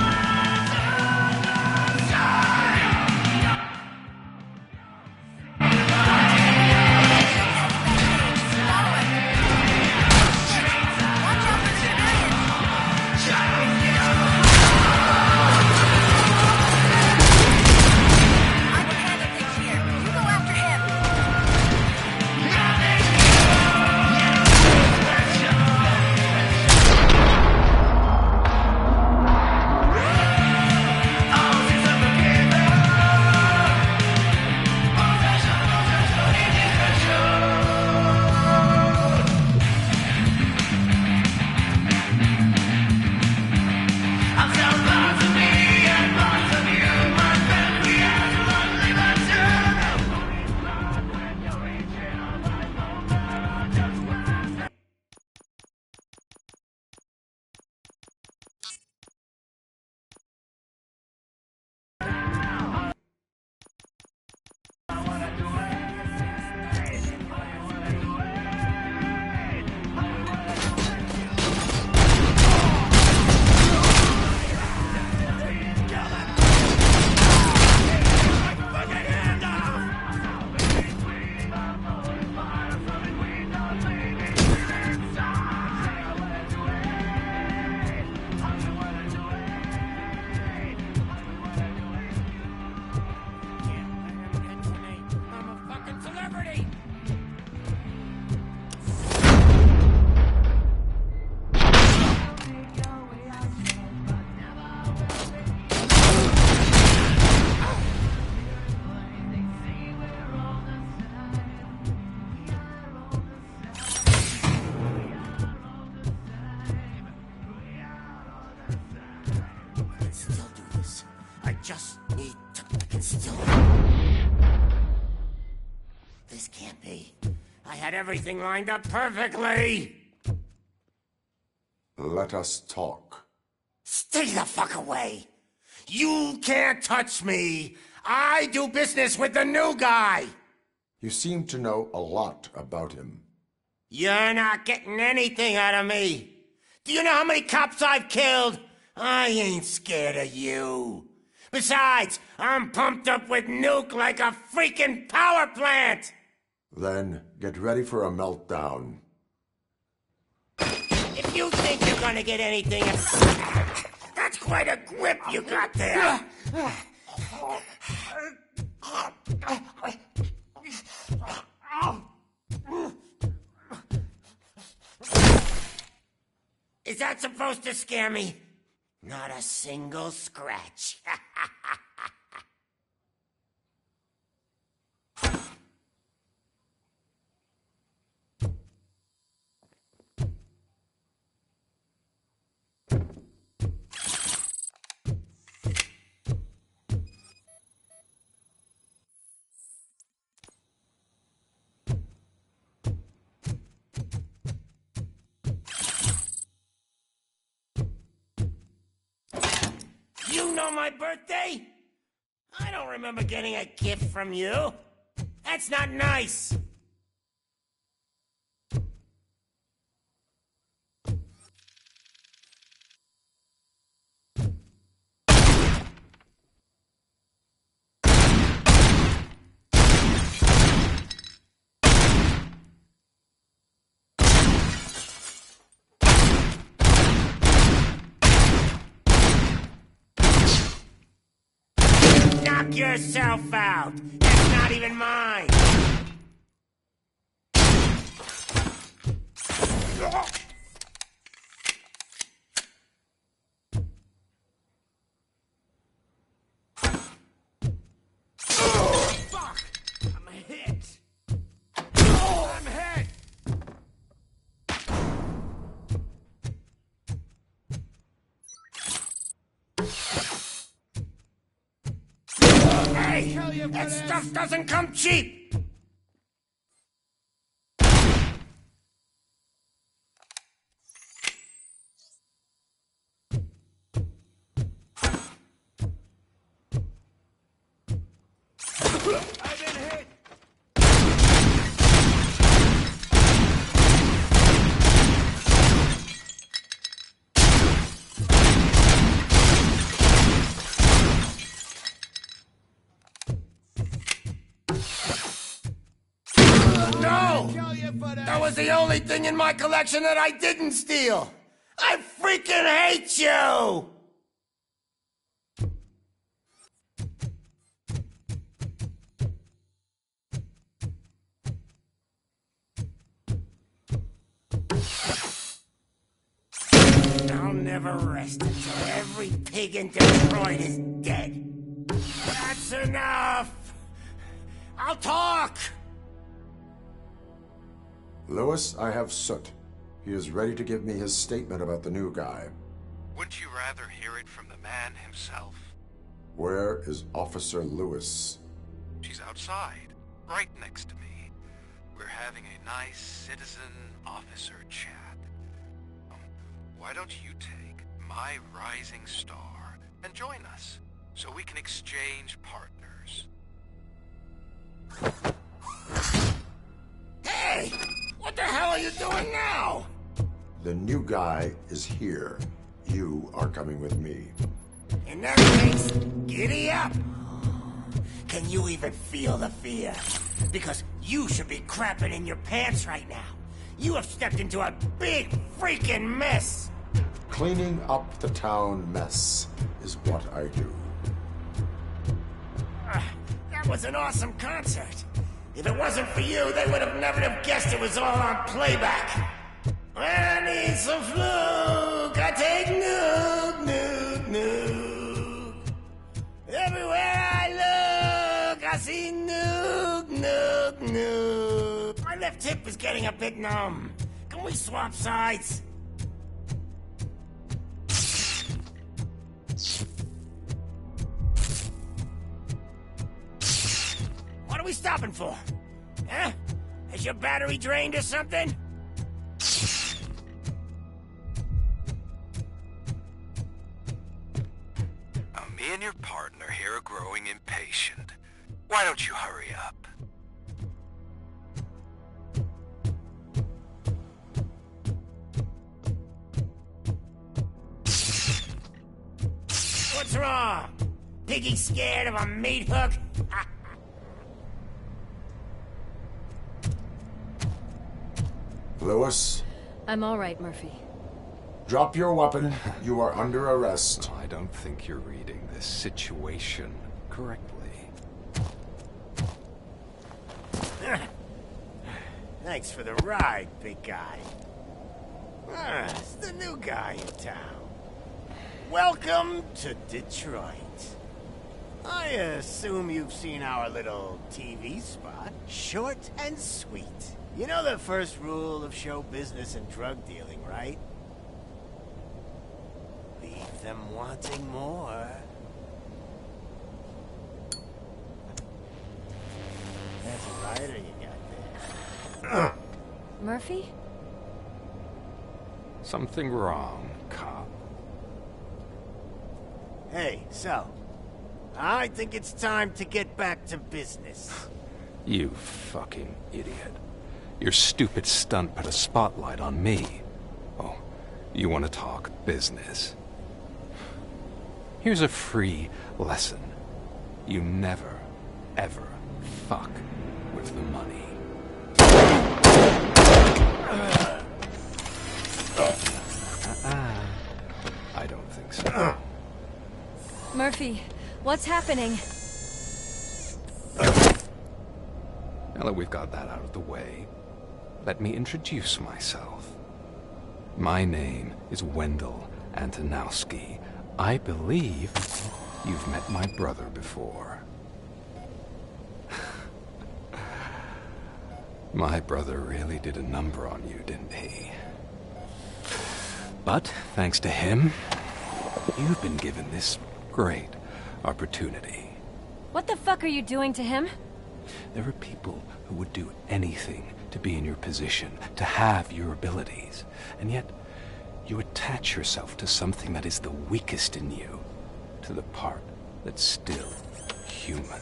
This can't be. I had everything lined up perfectly. Let us talk. Stay the fuck away. You can't touch me. I do business with the new guy. You seem to know a lot about him. You're not getting anything out of me. Do you know how many cops I've killed? I ain't scared of you. Besides, I'm pumped up with nuke like a freaking power plant. Then get ready for a meltdown. If you think you're gonna get anything, that's quite a grip you got there. Is that supposed to scare me? Not a single scratch. You know my birthday? I don't remember getting a gift from you. That's not nice. Knock yourself out. That's not even mine. Fuck! I'm hit. I'm hit. Hey, that stuff doesn't come cheap. No! That was the only thing in my collection that I didn't steal! I freaking hate you! I'll never rest until every pig in Detroit is dead. That's enough! I'll talk! Lewis, I have Soot. He is ready to give me his statement about the new guy. Wouldn't you rather hear it from the man himself? Where is Officer Lewis? She's outside, right next to me. We're having a nice citizen-officer chat. Why don't you take my rising star and join us, so we can exchange partners? Hey! What the hell are you doing now? The new guy is here. You are coming with me. In that case, giddy up! Can you even feel the fear? Because you should be crapping in your pants right now. You have stepped into a big freaking mess! Cleaning up the town mess is what I do. That was an awesome concert. If it wasn't for you, they would have never have guessed it was all on playback. When I need some fluke, I take nuke, nuke, nuke. Everywhere I look, I see nuke, nuke, nuke. My left hip is getting a bit numb. Can we swap sides? What are we stopping for? Huh? Is your battery drained or something? Me and your partner here are growing impatient. Why don't you hurry up? What's wrong? Piggy scared of a meat hook? Lewis? I'm all right, Murphy. Drop your weapon. You are under arrest. I don't think you're reading this situation correctly. Thanks for the ride, big guy. It's the new guy in town. Welcome to Detroit. I assume you've seen our little TV spot. Short and sweet. You know the first rule of show business and drug dealing, right? Leave them wanting more. That's a rider you got there. Murphy? Something wrong, cop. Hey, so, I think it's time to get back to business. You fucking idiot. Your stupid stunt put a spotlight on me. Oh, you want to talk business? Here's a free lesson. You never, ever fuck with the money. I don't think so. Murphy, what's happening? Now that we've got that out of the way, let me introduce myself. My name is Wendell Antonowski. I believe you've met my brother before. My brother really did a number on you, didn't he? But thanks to him, you've been given this great opportunity. What the fuck are you doing to him? There are people who would do anything to be in your position, to have your abilities, and yet you attach yourself to something that is the weakest in you, to the part that's still human.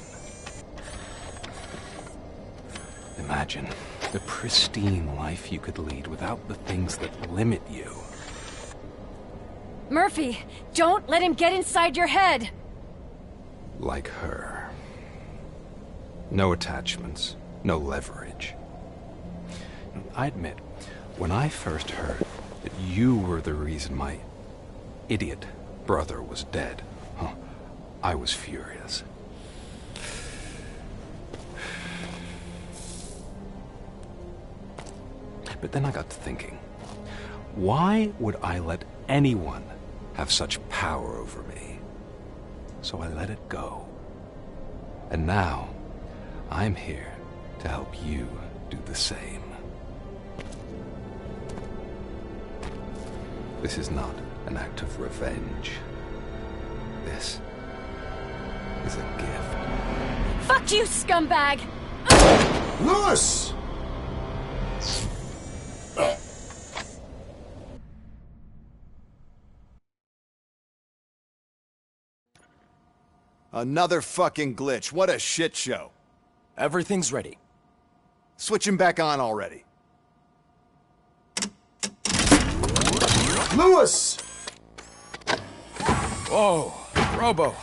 Imagine the pristine life you could lead without the things that limit you. Murphy, don't let him get inside your head! Like her. No attachments, no leverage. I admit, when I first heard that you were the reason my idiot brother was dead, I was furious. But then I got to thinking, why would I let anyone have such power over me? So I let it go. And now, I'm here to help you do the same. This is not an act of revenge. This is a gift. Fuck you, scumbag! Lewis! Another fucking glitch. What a shit show. Everything's ready. Switch him back on already. Lewis! Whoa, Robo.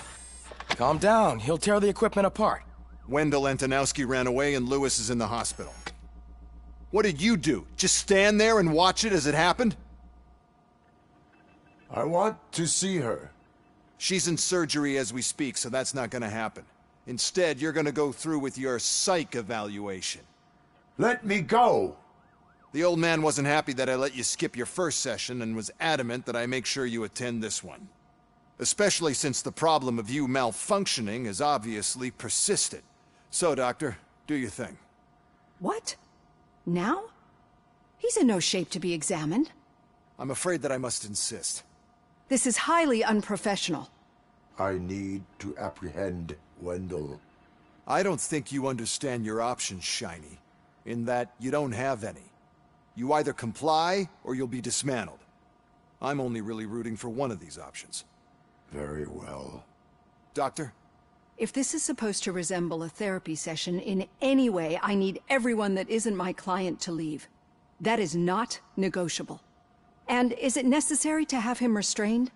Calm down. He'll tear the equipment apart. Wendell Antonowski ran away and Lewis is in the hospital. What did you do? Just stand there and watch it as it happened? I want to see her. She's in surgery as we speak, so that's not gonna happen. Instead, you're gonna go through with your psych evaluation. Let me go! The old man wasn't happy that I let you skip your first session and was adamant that I make sure you attend this one. Especially since the problem of you malfunctioning has obviously persisted. So, Doctor, do your thing. What? Now? He's in no shape to be examined. I'm afraid that I must insist. This is highly unprofessional. I need to apprehend Wendell. I don't think you understand your options, Shiny. In that you don't have any. You either comply, or you'll be dismantled. I'm only really rooting for one of these options. Very well. Doctor? If this is supposed to resemble a therapy session in any way, I need everyone that isn't my client to leave. That is not negotiable. And is it necessary to have him restrained?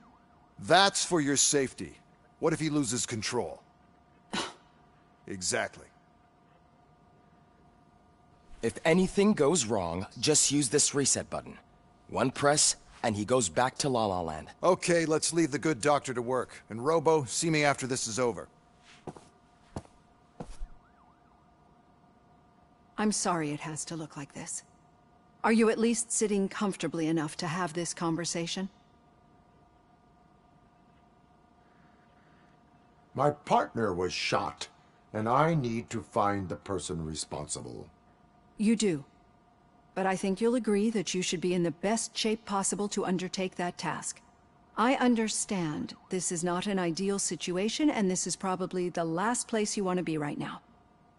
That's for your safety. What if he loses control? Exactly. If anything goes wrong, just use this reset button. One press, and he goes back to La La Land. Okay, let's leave the good doctor to work. And Robo, see me after this is over. I'm sorry it has to look like this. Are you at least sitting comfortably enough to have this conversation? My partner was shot, and I need to find the person responsible. You do. But I think you'll agree that you should be in the best shape possible to undertake that task. I understand this is not an ideal situation, and this is probably the last place you want to be right now.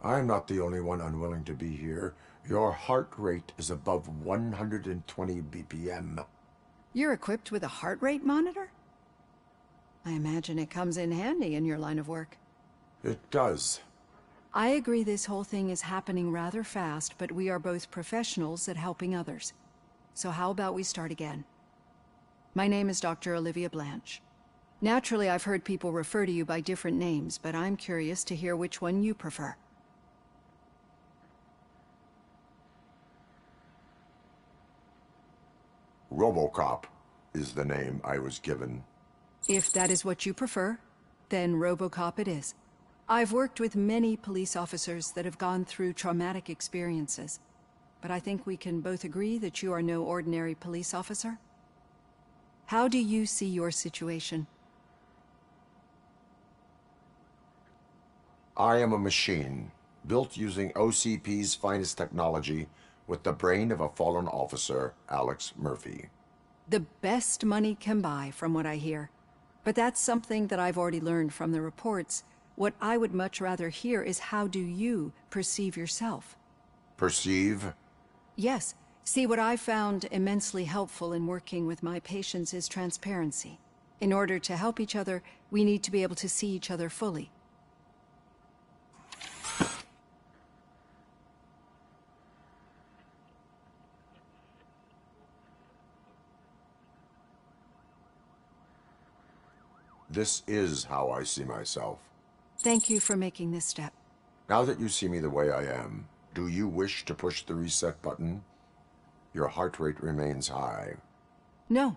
I'm not the only one unwilling to be here. Your heart rate is above 120 BPM. You're equipped with a heart rate monitor? I imagine it comes in handy in your line of work. It does. I agree this whole thing is happening rather fast, but we are both professionals at helping others. So how about we start again? My name is Dr. Olivia Blanche. Naturally, I've heard people refer to you by different names, but I'm curious to hear which one you prefer. RoboCop is the name I was given. If that is what you prefer, then RoboCop it is. I've worked with many police officers that have gone through traumatic experiences, but I think we can both agree that you are no ordinary police officer. How do you see your situation? I am a machine, built using OCP's finest technology, with the brain of a fallen officer, Alex Murphy. The best money can buy, from what I hear. But that's something that I've already learned from the reports. What I would much rather hear is how do you perceive yourself? Perceive? Yes. See, what I found immensely helpful in working with my patients is transparency. In order to help each other, we need to be able to see each other fully. This is how I see myself. Thank you for making this step. Now that you see me the way I am, do you wish to push the reset button? Your heart rate remains high. No,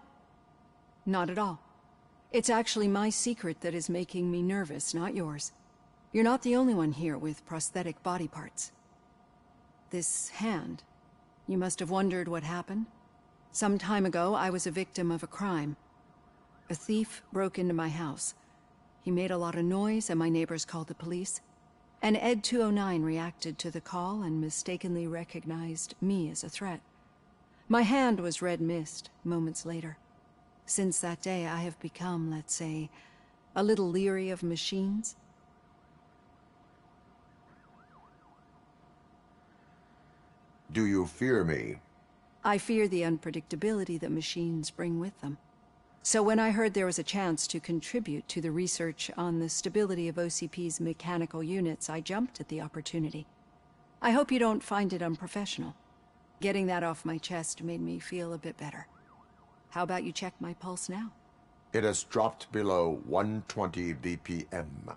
not at all. It's actually my secret that is making me nervous, not yours. You're not the only one here with prosthetic body parts. This hand, you must have wondered what happened. Some time ago, I was a victim of a crime. A thief broke into my house. He made a lot of noise and my neighbors called the police. And Ed 209 reacted to the call and mistakenly recognized me as a threat. My hand was red mist moments later. Since that day, I have become, let's say, a little leery of machines. Do you fear me? I fear the unpredictability that machines bring with them. So when I heard there was a chance to contribute to the research on the stability of OCP's mechanical units, I jumped at the opportunity. I hope you don't find it unprofessional. Getting that off my chest made me feel a bit better. How about you check my pulse now? It has dropped below 120 BPM.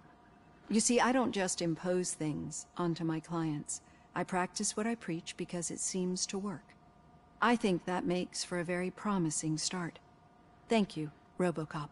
You see, I don't just impose things onto my clients. I practice what I preach because it seems to work. I think that makes for a very promising start. Thank you, RoboCop.